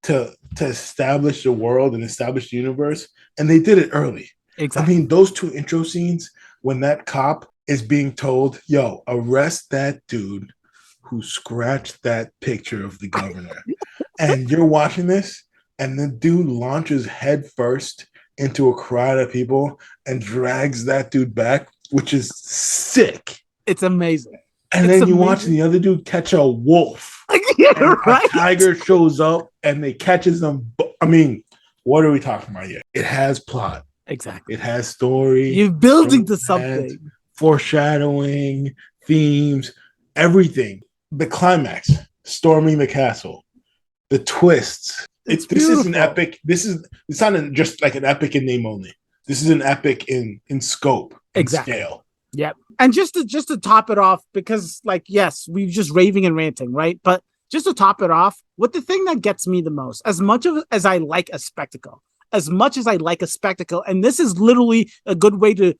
to establish the world and establish the universe, and they did it early. exactly. I mean, those two intro scenes when that cop is being told, "Yo, arrest that dude who scratched that picture of the governor," and you're watching this, and the dude launches headfirst into a crowd of people and drags that dude back, which is sick. It's amazing. And It's then you amazing. watch the other dude catch a wolf. Yeah, And right. a tiger shows up and they catches them. I mean, what are we talking about here? It has plot. Exactly. It has story. You're building to romance, something. foreshadowing, themes, everything. The climax, storming the castle, the twists. It's this is an beautiful. epic. It's not just like an epic in name only. This is an epic in scope, in Exactly. scale. Yep. And just to top it off, because like, yes, we're just raving and ranting, right? But just to top it off, what the thing that gets me the most, as much as I like a spectacle, and this is literally a good way to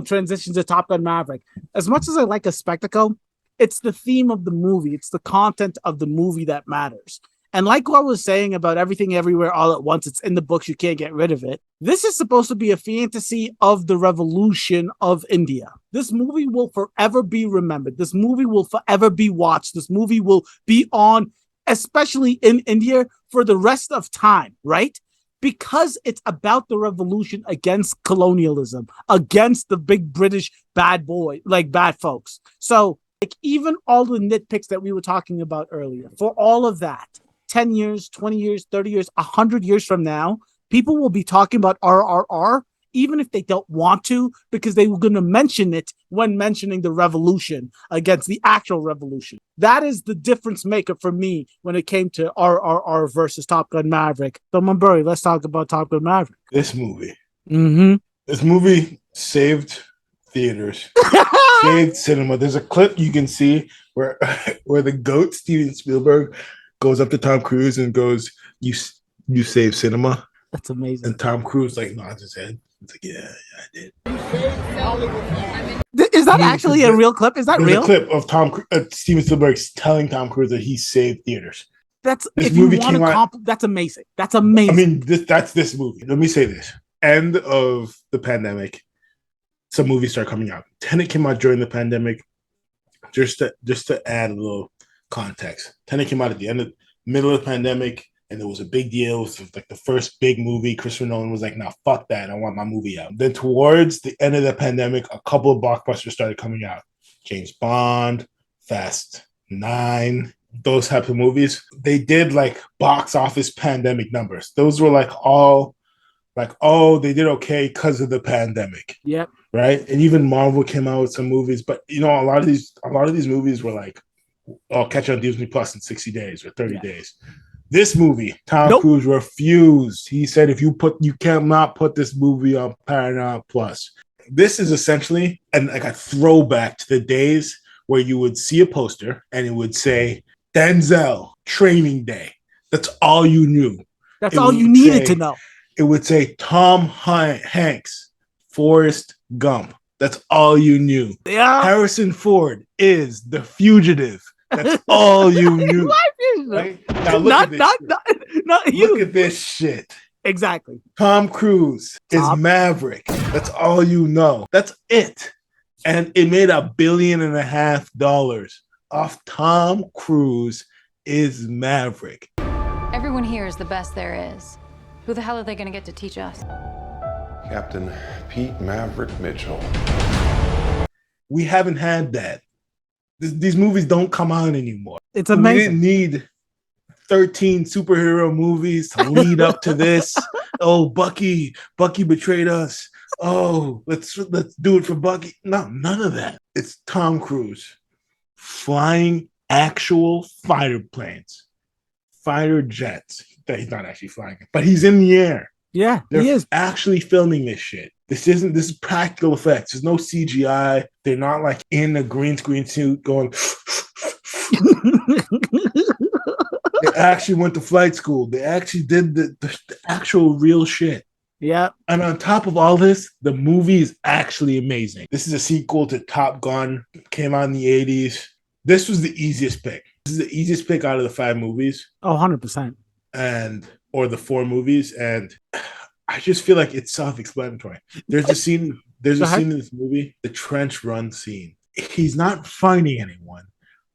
transition to Top Gun Maverick. As much as I like a spectacle, it's the theme of the movie. It's the content of the movie that matters. And like what I was saying about everything everywhere all at once, it's in the books, you can't get rid of it. This is supposed to be a fantasy of the revolution of India. This movie will forever be remembered. This movie will forever be watched. This movie will be on, especially in India, for the rest of time, right? Because it's about the revolution against colonialism, against the big British bad folks. So like even all the nitpicks that we were talking about earlier, for all of that, 10 years, 20 years, 30 years, 100 years from now, people will be talking about RRR, even if they don't want to, because they were going to mention it when mentioning the revolution against the actual revolution. That is the difference maker for me when it came to RRR versus Top Gun Maverick. So, Mumbury, let's talk about Top Gun Maverick. This movie. Mm-hmm. This movie saved theaters, saved cinema. There's a clip you can see where the GOAT, Steven Spielberg, goes up to Tom Cruise and goes, you saved cinema. That's amazing. And Tom Cruise like nods his head. It's like, yeah, I did. Is that actually a real clip? Is that There's real? a clip of Steven Spielberg telling Tom Cruise that he saved theaters. That's This if you movie want came to out- that's amazing. That's amazing. I mean, that's this movie. Let me say this. End of the pandemic, some movies start coming out. Tenet came out during the pandemic. Just to add a little context. Tenet came out at the middle of the pandemic, and it was a big deal. It was like the first big movie. Christopher Nolan was like, "Nah, fuck that. I want my movie out." Then towards the end of the pandemic, a couple of blockbusters started coming out. James Bond, Fast 9, those types of movies. They did like box office pandemic numbers. Those were like all like, oh, they did okay because of the pandemic. Yep. Right. And even Marvel came out with some movies, but you know, a lot of these movies were like, oh, catch on Disney Plus in 60 days or 30 days. This movie, Tom Cruise refused. He said, you cannot put this movie on Paramount Plus. This is essentially like a throwback to the days where you would see a poster and it would say Denzel Training Day. That's all you knew. That's all you needed to know. It would say Tom Hanks, Forrest Gump. That's all you knew. Yeah. Harrison Ford is the fugitive. That's all you knew. Right? Now look look at this shit. Exactly. Tom Cruise is Maverick. That's all you know. That's it. And it made $1.5 billion off Tom Cruise is Maverick. Everyone here is the best there is. Who the hell are they going to get to teach us? Captain Pete Maverick Mitchell. We haven't had that. These movies don't come out anymore. It's amazing. We didn't need 13 superhero movies to lead up to this. Oh, Bucky betrayed us. Oh, let's do it for Bucky. No, none of that. It's Tom Cruise flying actual fighter planes, fighter jets that he's not actually flying, but he's in the air. Yeah, They're he is actually filming this shit. This is practical effects. There's no CGI. They're not like in a green screen suit going. They actually went to flight school. They actually did the actual real shit. Yeah. And on top of all this, the movie is actually amazing. This is a sequel to Top Gun. Came out in the 80s. This was the easiest pick. This is the easiest pick out of the 5 movies. Oh, 100%. Or the 4 movies. And I just feel like it's self-explanatory. There's a scene in this movie, the trench run scene. He's not fighting anyone.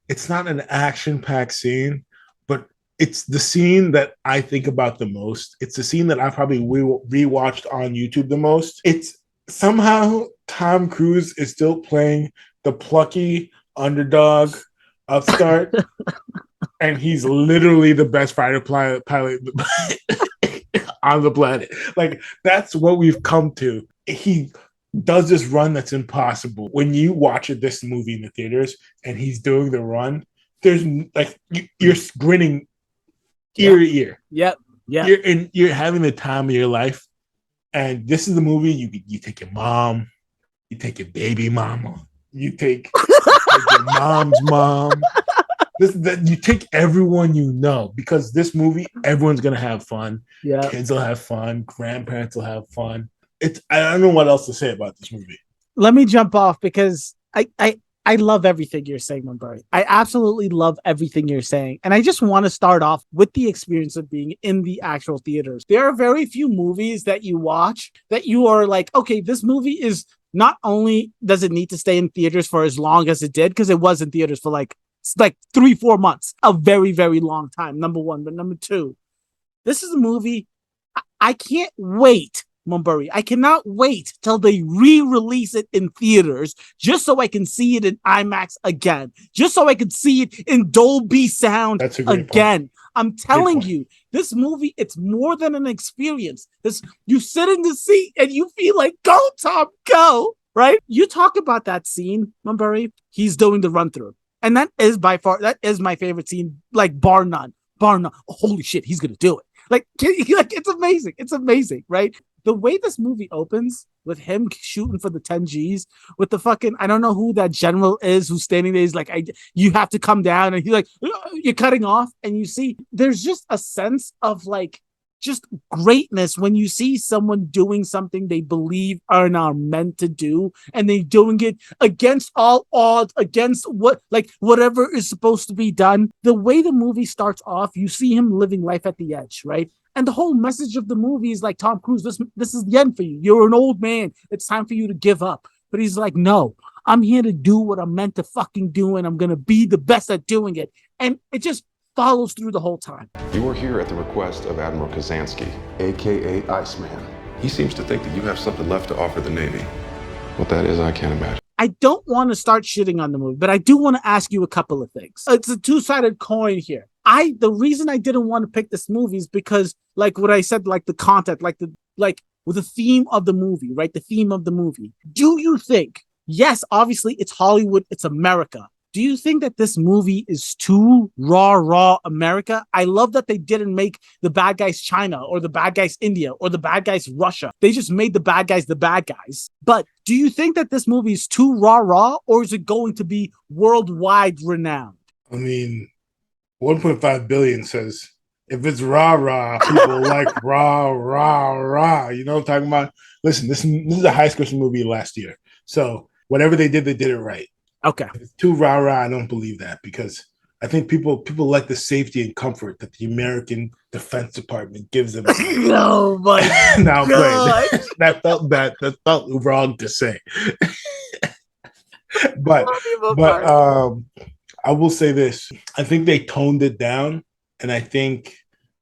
It's not an action-packed scene, but it's the scene that I think about the most. It's the scene that I probably rewatched on YouTube the most. It's somehow Tom Cruise is still playing the plucky underdog upstart, and he's literally the best fighter pilot on the planet. Like, that's what we've come to. He does this run that's impossible. When you watch this movie in the theaters and he's doing the run, there's like you're grinning ear to ear. Yep. Yeah. You're having the time of your life. And this is the movie you take your mom, you take your baby mama, you take your mom's mom. You take everyone you know, because this movie, everyone's gonna have fun. Yeah, kids will have fun, grandparents will have fun. I don't know what else to say about this movie. Let me jump off because I love everything you're saying, Montgomery. I absolutely love everything you're saying. And I just want to start off with the experience of being in the actual theaters. There are very few movies that you watch that you are like, okay, this movie is not only does it need to stay in theaters for as long as it did, because it was in theaters for like 3-4 months, a very, very long time, number one. But number two, this is a movie I can't wait, Mumbury. I cannot wait till they re-release it in theaters just so I can see it in IMAX again, just so I can see it in Dolby Sound again. Point. I'm telling you, this movie, it's more than an experience. You sit in the seat and you feel like, go, Tom, go, right? You talk about that scene, Mumbury, he's doing the run-through. And that is my favorite scene, like bar none. Oh, holy shit, he's going to do it. Like, it's amazing. It's amazing, right? The way this movie opens with him shooting for the 10 G's with the fucking, I don't know who that general is who's standing there. He's like, you have to come down. And he's like, you're cutting off. And you see, there's just a sense of like, just greatness when you see someone doing something they believe are meant to do, and they doing it against all odds, against whatever is supposed to be done. The way the movie starts off, you see him living life at the edge, right? And the whole message of the movie is like, Tom Cruise, this is the end for you. You're an old man. It's time for you to give up. But he's like, no, I'm here to do what I'm meant to fucking do, and I'm going to be the best at doing it. And it just follows through the whole time. You were here at the request of Admiral Kazansky, a.k.a. Iceman. He seems to think that you have something left to offer the Navy. What that is, I can't imagine. I don't want to start shitting on the movie, but I do want to ask you a couple of things. It's a two-sided coin here. The reason I didn't want to pick this movie is because, like what I said, like the content, with the theme of the movie, right? The theme of the movie. Do you think, yes, obviously it's Hollywood, it's America. Do you think that this movie is too raw America? I love that they didn't make the bad guys China or the bad guys India or the bad guys Russia. They just made the bad guys the bad guys. But do you think that this movie is too raw, or is it going to be worldwide renowned? I mean, 1.5 billion says if it's rah, people like rah. You know what I'm talking about? Listen, this is a high school movie last year. So whatever they did it right. Okay. If it's too rah, I don't believe that, because I think people like the safety and comfort that the American Defense Department gives them. Oh my now God. That felt bad. That felt wrong to say. but I will say this. I think they toned it down, and I think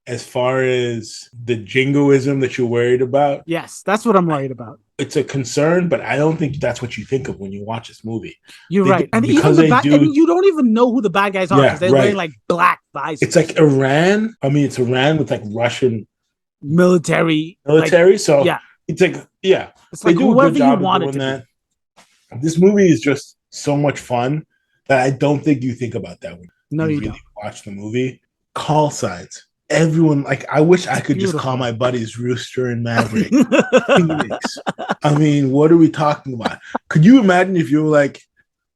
as far as the jingoism that you're worried about, yes, that's what I'm worried about. It's a concern, but I don't think that's what you think of when you watch this movie. You're right. And even and you don't even know who the bad guys are, because they're wearing like black visors. It's like Iran. I mean, it's Iran with like Russian military. So yeah, it's like, yeah, it's like whoever you want it to that. Be. This movie is just so much fun that I don't think you think about that when you really watch the movie. Call signs. Everyone, like, I wish I could just call my buddies Rooster and Maverick. Phoenix. I mean, what are we talking about? Could you imagine if you were like,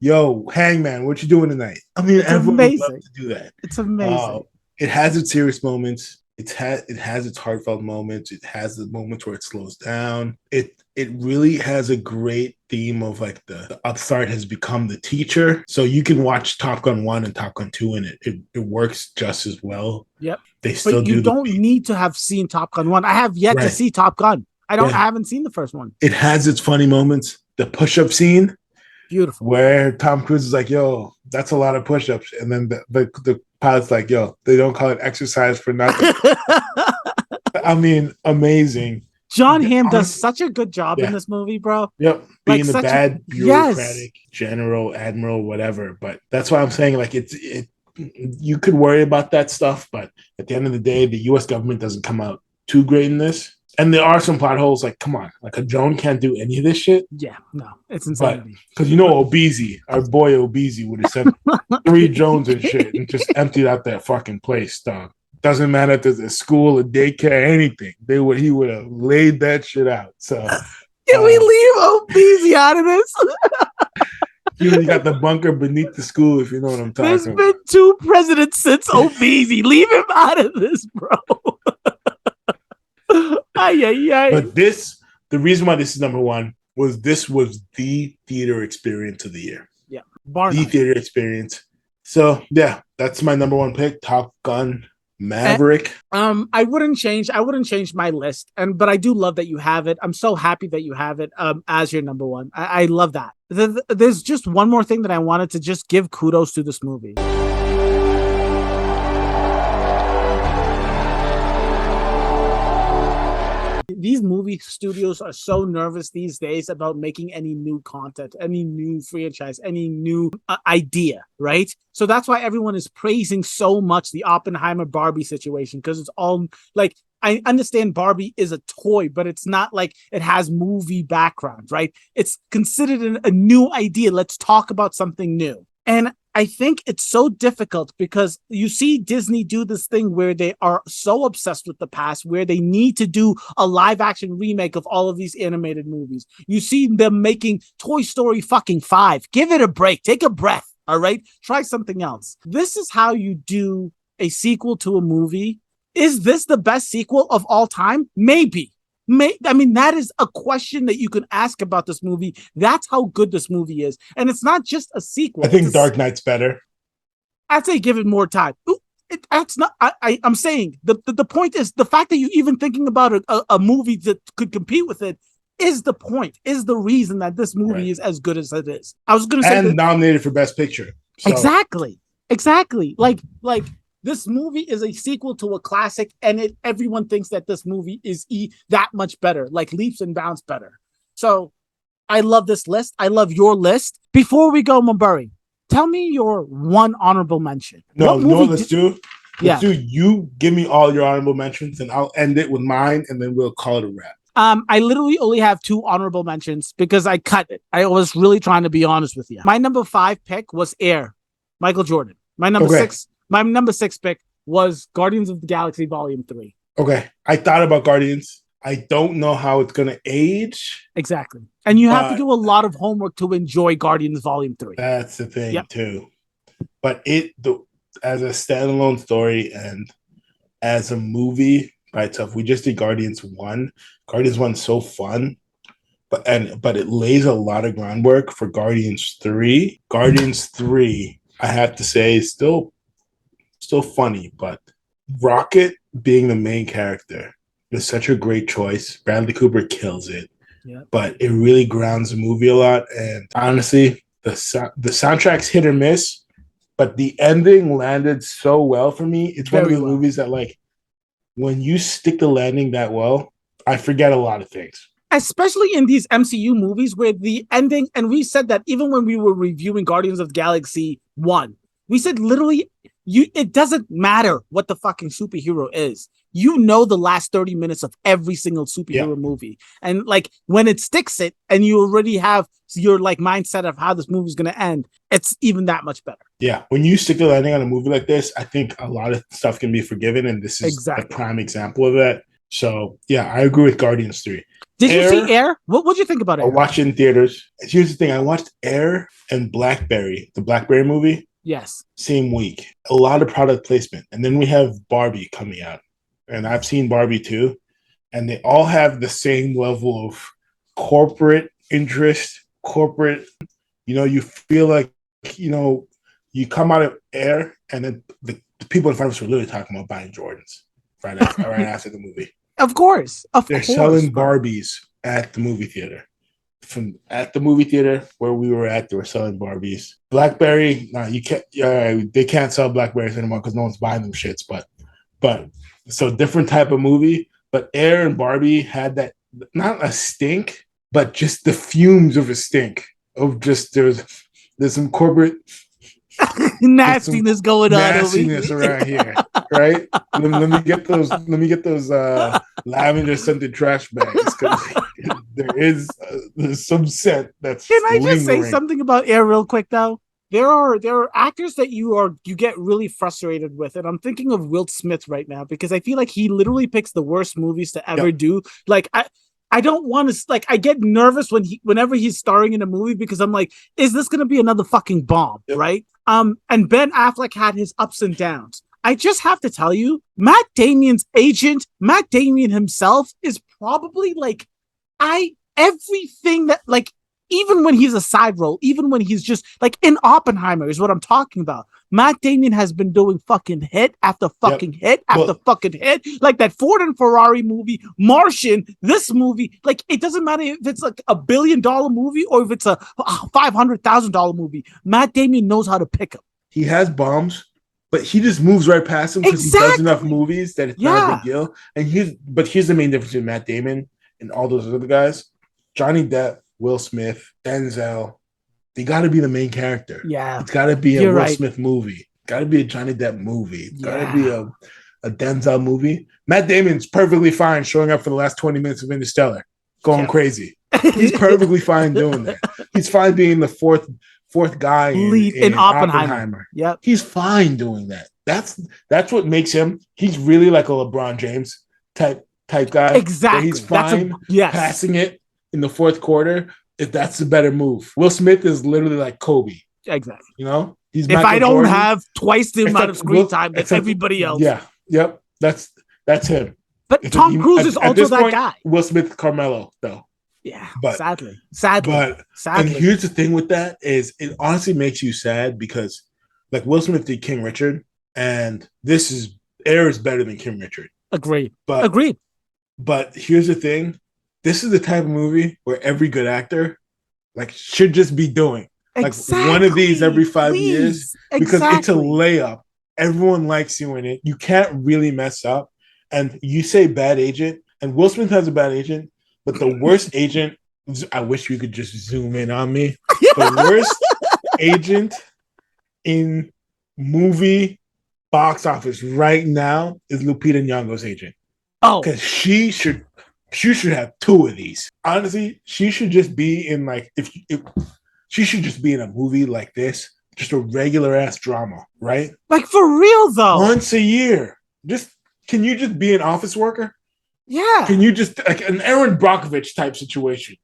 yo, Hangman, what you doing tonight? I mean, everyone would love to do that. It's amazing. it has its serious moments. It has its heartfelt moments. It has the moments where it slows down. It really has a great theme of like the upstart has become the teacher. So you can watch Top Gun 1 and Top Gun 2 and it works just as well. Yep. They still but you do don't need to have seen Top Gun 1. I have yet to Right. see Top Gun. I Yeah. haven't seen the first one. It has its funny moments. The push-up scene Beautiful. where Tom Cruise is like, yo, that's a lot of push-ups. And then the pilot's like, yo, they don't call it exercise for nothing. I mean, amazing. John Hamm does such a good job in Yeah. this movie, bro. Yep. Being the such bad yes. bureaucratic general, admiral, whatever. But that's why I'm saying, like, you could worry about that stuff, but at the end of the day, the US government doesn't come out too great in this. And there are some plot holes, like, come on, like a drone can't do any of this shit. Yeah, no, it's But insanity. because Obese, our boy Obese would have sent 3 drones and shit and just emptied out that fucking place, dog. Doesn't matter if there's a school, a daycare, anything. He would have laid that shit out. So Can we leave Obese out of this? you got the bunker beneath the school, if you know what I'm talking There's about. been 2 presidents since Obese. Leave him out of this, bro. But the reason why this is number 1 was this was the theater experience of the year. Yeah, the theater experience. So yeah, that's my number 1 pick, Top Gun Maverick. I wouldn't change my list, but I do love that you have it. I'm so happy that you have it as your number 1. I love that. There's just one more thing that I wanted to just give kudos to this movie. These movie studios are so nervous these days about making any new content, any new franchise, any new idea, right? So that's why everyone is praising so much the Oppenheimer Barbie situation, because it's all like, I understand Barbie is a toy, but it's not like it has movie background, right? It's considered a new idea. Let's talk about something new. And I think it's so difficult because you see Disney do this thing where they are so obsessed with the past, where they need to do a live action remake of all of these animated movies. You see them making Toy Story fucking 5. Give it a break. Take a breath. All right. Try something else. This is how you do a sequel to a movie. Is this the best sequel of all time? Maybe. I mean, that is a question that you can ask about this movie. That's how good this movie is. And it's not just a sequel. I think Dark Knight's better. I'd say give it more time. That's not. I'm saying the point is the fact that you're even thinking about a movie that could compete with it is the point. Is the reason that this movie is as good as it is. I was going to say and nominated for Best Picture. So. Exactly. Like. This movie is a sequel to a classic, and everyone thinks that this movie is that much better, like leaps and bounds better. So I love this list. I love your list. Before we go, Maburi, tell me your 1 honorable mention. Let's do you give me all your honorable mentions, and I'll end it with mine, and then we'll call it a wrap. I literally only have 2 honorable mentions because I cut it. I was really trying to be honest with you. My number 5 pick was Air, Michael Jordan. My number 6 pick was Guardians of the Galaxy Volume 3. Okay. I thought about Guardians. I don't know how it's going to age. Exactly. And you have to do a lot of homework to enjoy Guardians Volume 3. That's the thing, too. But as a standalone story and as a movie by itself, we just did Guardians 1. Guardians 1 is so fun. But it lays a lot of groundwork for Guardians 3. Guardians 3, I have to say, is still funny, but Rocket being the main character is such a great choice. Bradley Cooper kills it, but it really grounds the movie a lot. And honestly, the soundtrack's hit or miss, but the ending landed so well for me. It's one of the movies that, like, when you stick the landing that well, I forget a lot of things. Especially in these MCU movies where the ending, and we said that even when we were reviewing Guardians of the Galaxy 1, we said literally, it doesn't matter what the fucking superhero is. You know the last 30 minutes of every single superhero movie. And like when it sticks it and you already have your like mindset of how this movie is going to end, it's even that much better. Yeah. When you stick the landing on a movie like this, I think a lot of stuff can be forgiven. And this is a prime example of that. So yeah, I agree with Guardians 3. Did you see Air? What'd you think about Air? I watched it in theaters. Here's the thing. I watched Air and Blackberry, the Blackberry movie. Yes. Same week. A lot of product placement. And then we have Barbie coming out. And I've seen Barbie too. And they all have the same level of corporate interest, corporate, you feel like, you come out of air and then the people in front of us were literally talking about buying Jordans right after the movie. Of course. They're selling Barbies at the movie theater. At the movie theater where we were at, they were selling Barbies. BlackBerry, you can't. They can't sell Blackberries anymore because no one's buying them shits. But so different type of movie. But Air and Barbie had that, not a stink, but just the fumes of a stink of just there's some corporate nastiness going on. Nastiness around here, right? Let me get those lavender scented trash bags because there's some scent that's. Can I just lingering. say something about Air real quick though? There are actors that you get really frustrated with, and I'm thinking of Will Smith right now because I feel like he literally picks the worst movies to ever do. Like I don't want to I get nervous whenever he's starring in a movie because I'm like, is this gonna be another fucking bomb, right? And Ben Affleck had his ups and downs. I just have to tell you, Matt Damon's agent, Matt Damon himself, is probably everything that even when he's a side role, even when he's just in Oppenheimer is what I'm talking about. Matt Damon has been doing fucking hit after fucking hit after fucking hit. Like that Ford and Ferrari movie, Martian, this movie. It doesn't matter if it's $1 billion movie or if it's a $500,000 movie. Matt Damon knows how to pick them. He has bombs, but he just moves right past them because he does enough movies that it's not a big deal. And here's the main difference between Matt Damon and all those other guys. Johnny Depp, Will Smith, Denzel, they got to be the main character. Yeah. It's got to be a Will Smith movie. Got to be a Johnny Depp movie. It's got to be a Denzel movie. Matt Damon's perfectly fine showing up for the last 20 minutes of Interstellar, going crazy. He's perfectly fine doing that. He's fine being the fourth guy in Oppenheimer. Yep. He's fine doing that. That's what makes him. He's really like a LeBron James type guy. Exactly. He's fine passing it in the fourth quarter, if that's the better move. Will Smith is literally like Kobe. Exactly. He's if I don't have twice the amount of screen time as everybody else. Yeah. Yep. That's him. But Tom Cruise is also that guy. Will Smith, Carmelo, though. Yeah. But sadly. And here's the thing with that is it honestly makes you sad because Will Smith did King Richard, and Air is better than King Richard. Agreed. Agreed. But here's the thing. This is the type of movie where every good actor should just be doing one of these every 5 years because it's a layup. Everyone likes you in it. You can't really mess up. And you say bad agent, and Will Smith has a bad agent, but the worst agent, I wish you could just zoom in on me. The worst agent in movie box office right now is Lupita Nyong'o's agent. Oh, because she should have two of these. Honestly, she should just be in if she should just be in a movie like this, just a regular ass drama, right? For real though. Once a year. Can you just be an office worker? Yeah. Can you just an Aaron Brockovich type situation?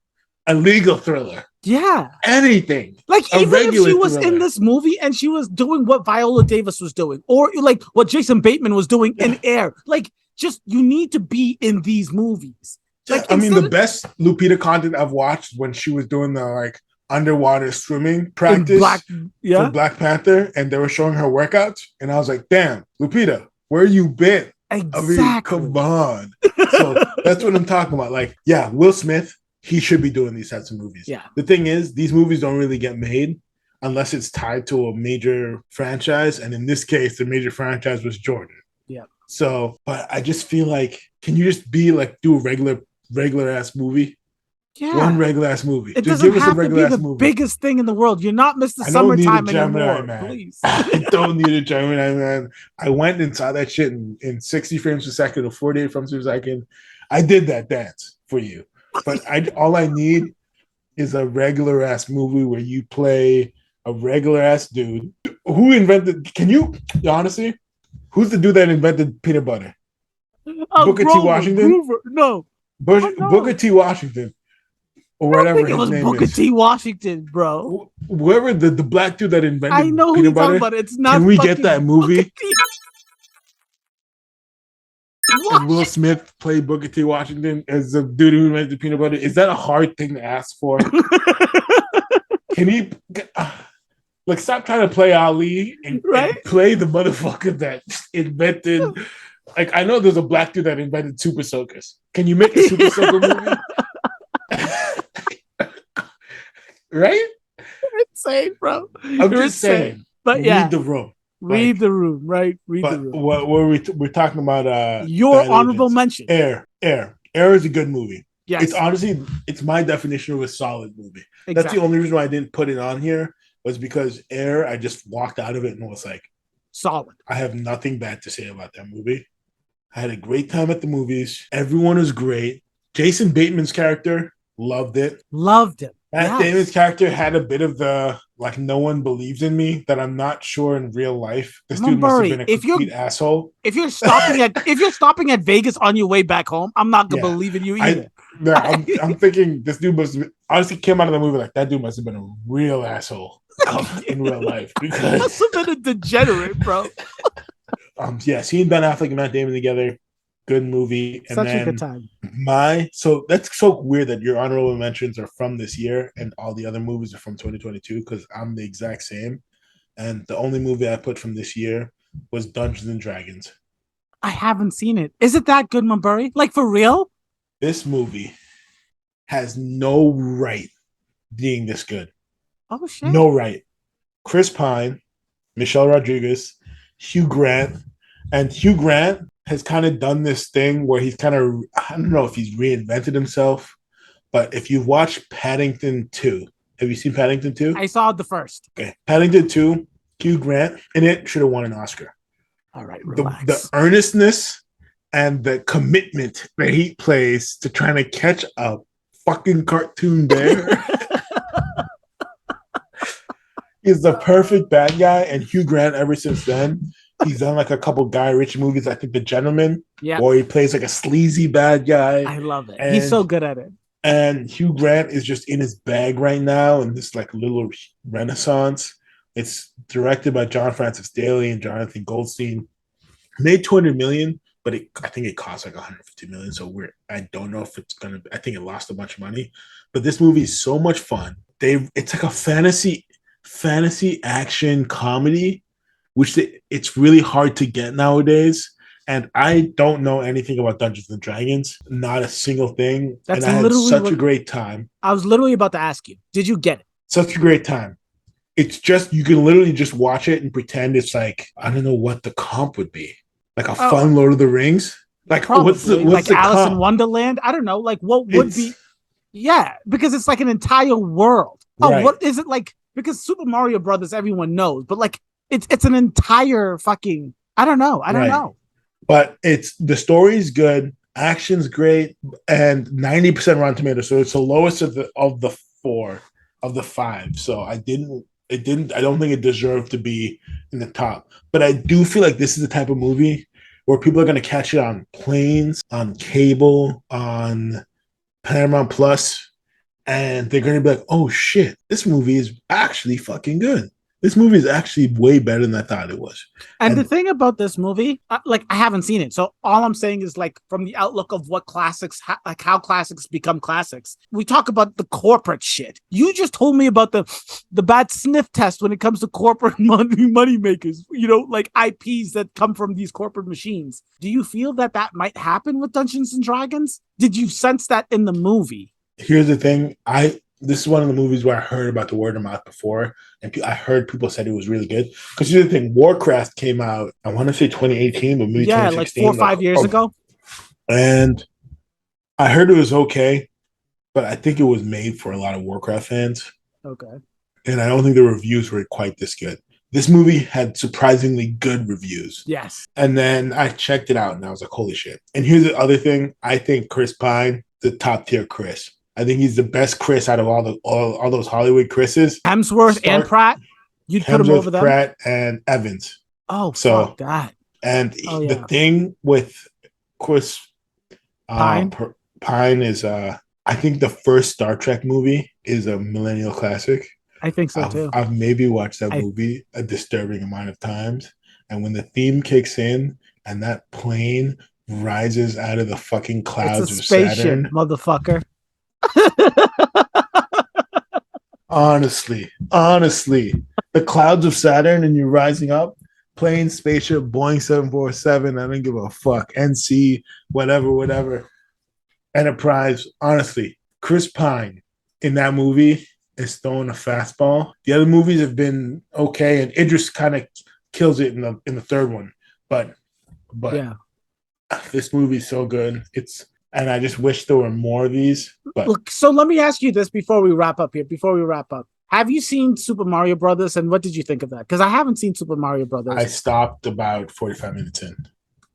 A legal thriller. Yeah. Anything. Even if she was in this movie and she was doing what Viola Davis was doing, or what Jason Bateman was doing in Air, just you need to be in these movies. The best Lupita content I've watched when she was doing the underwater swimming practice for Black Panther, and they were showing her workouts, and I was like, "Damn, Lupita, where you been?" Exactly. Come on. So that's what I'm talking about. Will Smith, he should be doing these types of movies. Yeah. The thing is, these movies don't really get made unless it's tied to a major franchise, and in this case, the major franchise was Jordan. Yeah. So, but I just feel can you just be do a regular ass movie? Yeah. One regular ass movie. It just doesn't give us have a regular to be the biggest thing in the world. You're not Mr. Summertime anymore. Please. I don't need a Gemini Man. I went and saw that shit in 60 frames a second or 48 frames a second. I did that dance for you. But all I need is a regular ass movie where you play a regular ass dude. Who invented, honestly, who's the dude that invented peanut butter? Booker T. Washington? No. Booker T. Washington. or I whatever think it his was name Booker is. T. Washington, bro. Whoever the black dude that invented I know who peanut you're butter. talking about. It's not. Can we get fucking that movie? Booker T. And Will Smith played Booker T. Washington as the dude who invented peanut butter. Is that a hard thing to ask for? Can he like stop trying to play Ali and play the motherfucker that invented? Like, I know there's a black dude that invented Super Soakers. Can you make a Super Soaker movie? Right? Insane, bro. I'm just saying. But yeah, read the room. Read the room, right? Read the But room. what we're talking about your Bad honorable Agents. mention. Air is a good movie. Yes. It's honestly, it's my definition of a solid movie. Exactly. That's the only reason why I didn't put it on here, was because Air, I just walked out of it and was like, solid. I have nothing bad to say about that movie. I had a great time at the movies. Everyone was great. Jason Bateman's character, loved it. Loved it. Matt Damon's character had a bit of the, like, no one believes in me, that I'm not sure in real life. This dude must have been a complete asshole. If you're stopping at Vegas on your way back home, I'm not gonna believe in you either. I'm thinking this dude must have, honestly came out of the movie like, that dude must have been a real asshole in real life, because must have been a degenerate, bro. Seeing Ben Affleck and Matt Damon together, good movie. And such a good time. So that's so weird that your honorable mentions are from this year and all the other movies are from 2022, because I'm the exact same. And the only movie I put from this year was Dungeons and Dragons. I haven't seen it. Is it that good, Mumbury? Like, for real? This movie has no right being this good. Oh shit! No right. Chris Pine, Michelle Rodriguez, Hugh Grant, and Hugh Grant has kind of done this thing where he's kind of, I don't know if he's reinvented himself, but if you've watched Paddington 2, have you seen Paddington 2? I saw the first. Okay. Paddington 2, Hugh Grant in it should have won an Oscar. All right, relax. The earnestness and the commitment that he plays to trying to catch a fucking cartoon bear. He's the perfect bad guy, and Hugh Grant ever since then, he's done like a couple Guy Ritchie movies. I think The Gentleman, where he plays like a sleazy bad guy. I love it. He's so good at it. And Hugh Grant is just in his bag right now in this like little renaissance. It's directed by John Francis Daley and Jonathan Goldstein. Made $200 million, but I think it cost like $150 million. So I don't know if it's gonna. I think it lost a bunch of money. But this movie is so much fun. It's like a fantasy action comedy, which it's really hard to get nowadays. And I don't know anything about Dungeons and Dragons, not a single thing. And I had such a great time. I was literally about to ask you, did you get it? Such a great time. It's just, you can literally just watch it and pretend it's like, I don't know what the comp would be. Like a fun Lord of the Rings? Like, probably. what's the Alice comp? in Wonderland? I don't know. Like, what would be? Yeah, because it's like an entire world. Right. What is it like? Because Super Mario Brothers, everyone knows, but like, it's an entire fucking, I don't know. But the story's good, action's great, and 90% Rotten Tomatoes. So it's the lowest of the 5. So I don't think it deserved to be in the top. But I do feel like this is the type of movie where people are going to catch it on planes, on cable, on Paramount Plus, and they're going to be like, oh shit, this movie is actually fucking good. This movie is actually way better than I thought it was. And the thing about this movie, like, I haven't seen it. So all I'm saying is, like, from the outlook of what classics, like how classics become classics, we talk about the corporate shit. You just told me about the bad sniff test when it comes to corporate money makers, like IPs that come from these corporate machines. Do you feel that might happen with Dungeons and Dragons? Did you sense that in the movie? Here's the thing. This is one of the movies where I heard about the word of mouth before, and I heard people said it was really good. Because here's the thing, Warcraft came out, I want to say 2018, but maybe 2016. Like 4 or 5 years ago. And I heard it was okay, but I think it was made for a lot of Warcraft fans. Okay. And I don't think the reviews were quite this good. This movie had surprisingly good reviews. Yes. And then I checked it out, and I was like, holy shit. And here's the other thing. I think Chris Pine, the top tier Chris. I think he's the best Chris out of all those Hollywood Chris's. Hemsworth and Pratt. You'd put him over them. Pratt and Evans. Oh, so God. And the thing with Chris Pine is I think the first Star Trek movie is a millennial classic. I think so too. I've maybe watched that movie a disturbing amount of times. And when the theme kicks in and that plane rises out of the fucking clouds it's a of spaceship, Saturn, motherfucker. honestly, the clouds of Saturn and you're rising up, plane, spaceship, Boeing 747, I don't give a fuck, NC, whatever. Enterprise, honestly, Chris Pine in that movie is throwing a fastball. The other movies have been okay, and Idris kind of kills it in the third one. But yeah, this movie is so good. And I just wish there were more of these. But look, so let me ask you this before we wrap up. Have you seen Super Mario Brothers, and what did you think of that? Because I haven't seen Super Mario Brothers. I stopped about 45 minutes in.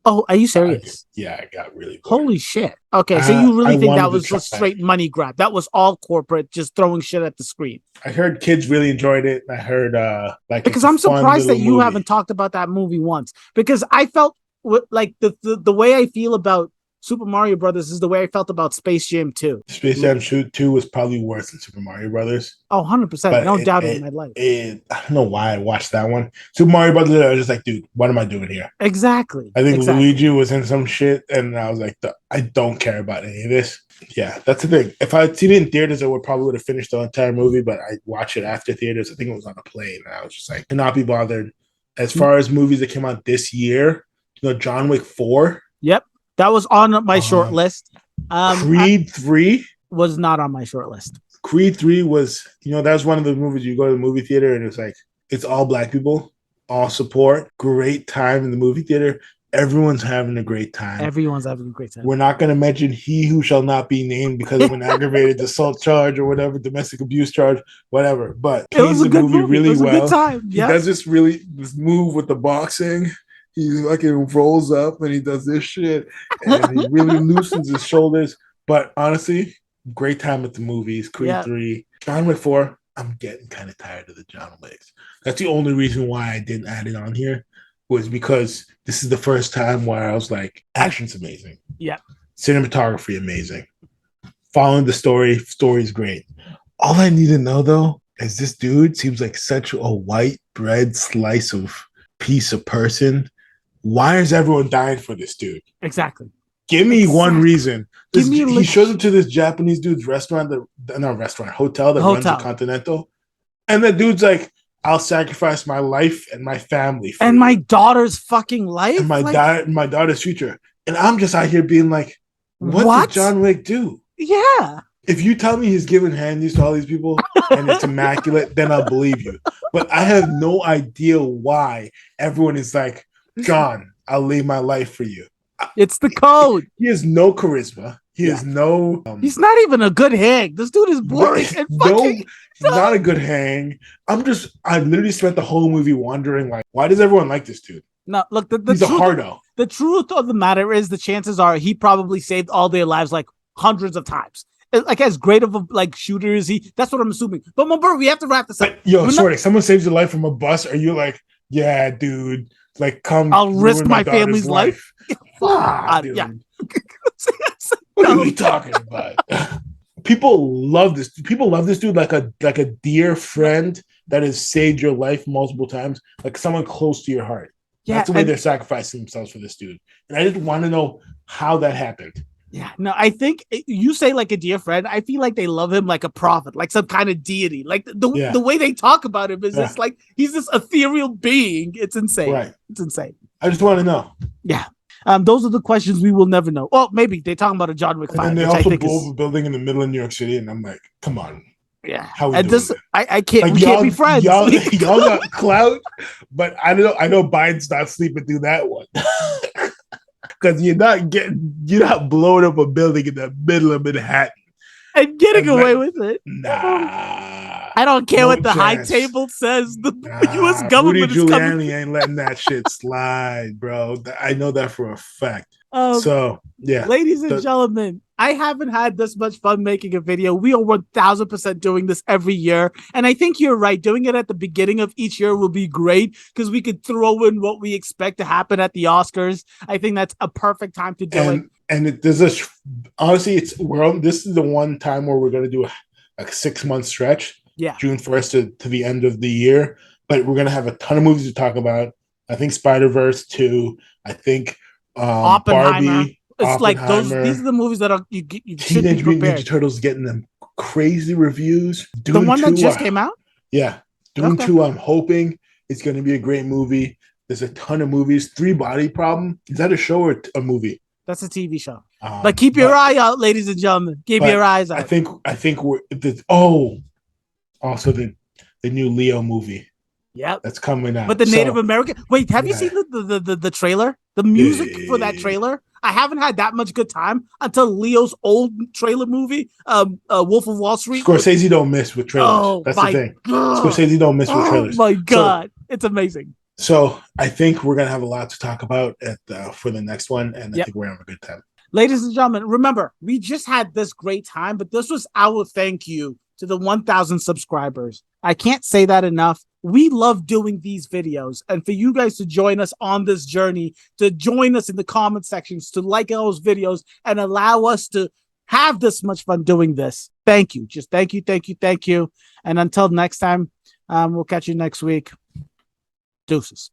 Oh, are you serious? I got really bored. Holy shit. Okay, so you really think that was a that. straight money grab. That was all corporate, just throwing shit at the screen. I heard kids really enjoyed it. I heard because I'm surprised that you haven't talked about that movie once. Because I felt like the way I feel about Super Mario Brothers is the way I felt about Space Jam 2. Space Jam 2 was probably worse than Super Mario Brothers. Oh, 100%. No doubt in my life. I don't know why I watched that one. Super Mario Brothers, I was just like, dude, what am I doing here? Exactly. I think Luigi was in some shit, and I was like, I don't care about any of this. Yeah, that's the thing. If I had seen it in theaters, I would have finished the entire movie, but I watched it after theaters. I think it was on a plane, and I was just like, cannot be bothered. As far as movies that came out this year, John Wick 4. Yep. That was on my short list. Creed 3 was not on my short list. Creed 3 was, that was one of the movies you go to the movie theater and it's like, it's all black people, all support, great time in the movie theater. Everyone's having a great time. Everyone's having a great time. We're not going to mention he who shall not be named because of an aggravated assault charge or whatever, domestic abuse charge, whatever. But it was a good movie. Really it was well. A good time. Yep. He does this move with the boxing. He fucking rolls up and he does this shit and he really loosens his shoulders. But honestly, great time at the movies. Creed 3. John Wick 4, I'm getting kind of tired of the John Wicks. That's the only reason why I didn't add it on here, was because this is the first time where I was like, action's amazing. Yeah. Cinematography amazing. Following the story's great. All I need to know though is this dude seems like such a white bread slice of piece of person. Why is everyone dying for this dude? Exactly. Give me one reason. He shows up to this Japanese dude's hotel that runs a Continental. And the dude's like, I'll sacrifice my life and my family for and you. My daughter's fucking life. And my daughter's future. And I'm just out here being like, what did John Wick do? Yeah. If you tell me he's giving handies to all these people and it's immaculate, then I'll believe you. But I have no idea why everyone is like, John, I'll leave my life for you. It's the code. He has no charisma. He has no. He's not even a good hang. This dude is boring. He's not a good hang. I literally spent the whole movie wondering, like, why does everyone like this dude? No, look, he's a hardo. The truth of the matter is, the chances are he probably saved all their lives like hundreds of times. Like, as great of a shooter as he. That's what I'm assuming. But my bro, we have to wrap this up. Someone saves your life from a bus. Are you like, yeah, dude? Like, come. I'll risk my family's life. Dude. Yeah. What are we talking about? People love this. People love this dude like a dear friend that has saved your life multiple times, like someone close to your heart. Yeah, that's the way they're sacrificing themselves for this dude. And I just want to know how that happened. Yeah, no, I think you say like a dear friend. I feel like they love him like a prophet, like some kind of deity. Like the way they talk about him is just like he's this ethereal being. It's insane. Right. It's insane. I just want to know. Yeah. Those are the questions we will never know. Well, maybe they're talking about a John Wick 5. And they also blow up a building in the middle of New York City, and I'm like, come on. Yeah. How we doing I can't. Like, we can't be friends. Y'all got clout, but I know Biden's not sleeping through that one. Because you're not blowing up a building in the middle of Manhattan and getting away with it. Nah, I don't care what the high table says. The U.S. government Rudy is Giuliani coming. ain't letting that shit slide, bro. I know that for a fact. So yeah, ladies and gentlemen, I haven't had this much fun making a video. We are 1000% doing this every year, and I think you're right. Doing it at the beginning of each year will be great because we could throw in what we expect to happen at the Oscars. I think that's a perfect time to do it. and honestly, this is the one time where we're going to do a 6-month stretch. Yeah. June 1st to the end of the year. But we're going to have a ton of movies to talk about. I think Spider-Verse 2. I think Oppenheimer. Barbie. It's like Oppenheimer. these are the movies that you should be Teenage Mutant prepared. Ninja Turtles getting them crazy reviews. The one that just came out? Yeah. Dune 2, I'm hoping it's going to be a great movie. There's a ton of movies. 3 Body Problem. Is that a show or a movie? That's a TV show. But keep your eye out, ladies and gentlemen. Keep your eyes out. I think we're also the new Leo movie. Yep. That's coming out. But the Native American. Wait, have you seen the trailer? The music for that trailer? I haven't had that much good time until Leo's old trailer movie, Wolf of Wall Street. Scorsese don't miss with trailers. Oh, that's the thing. God. Scorsese don't miss with trailers. Oh my God. It's amazing. So I think we're gonna have a lot to talk about for the next one, and I think we're having a good time. Ladies and gentlemen, remember, we just had this great time, but this was our thank you to the 1,000 subscribers. I can't say that enough. We love doing these videos, and for you guys to join us on this journey, to join us in the comment sections, to like those videos, and allow us to have this much fun doing this. Thank you. Just thank you, thank you, thank you. And until next time, we'll catch you next week. Deuces.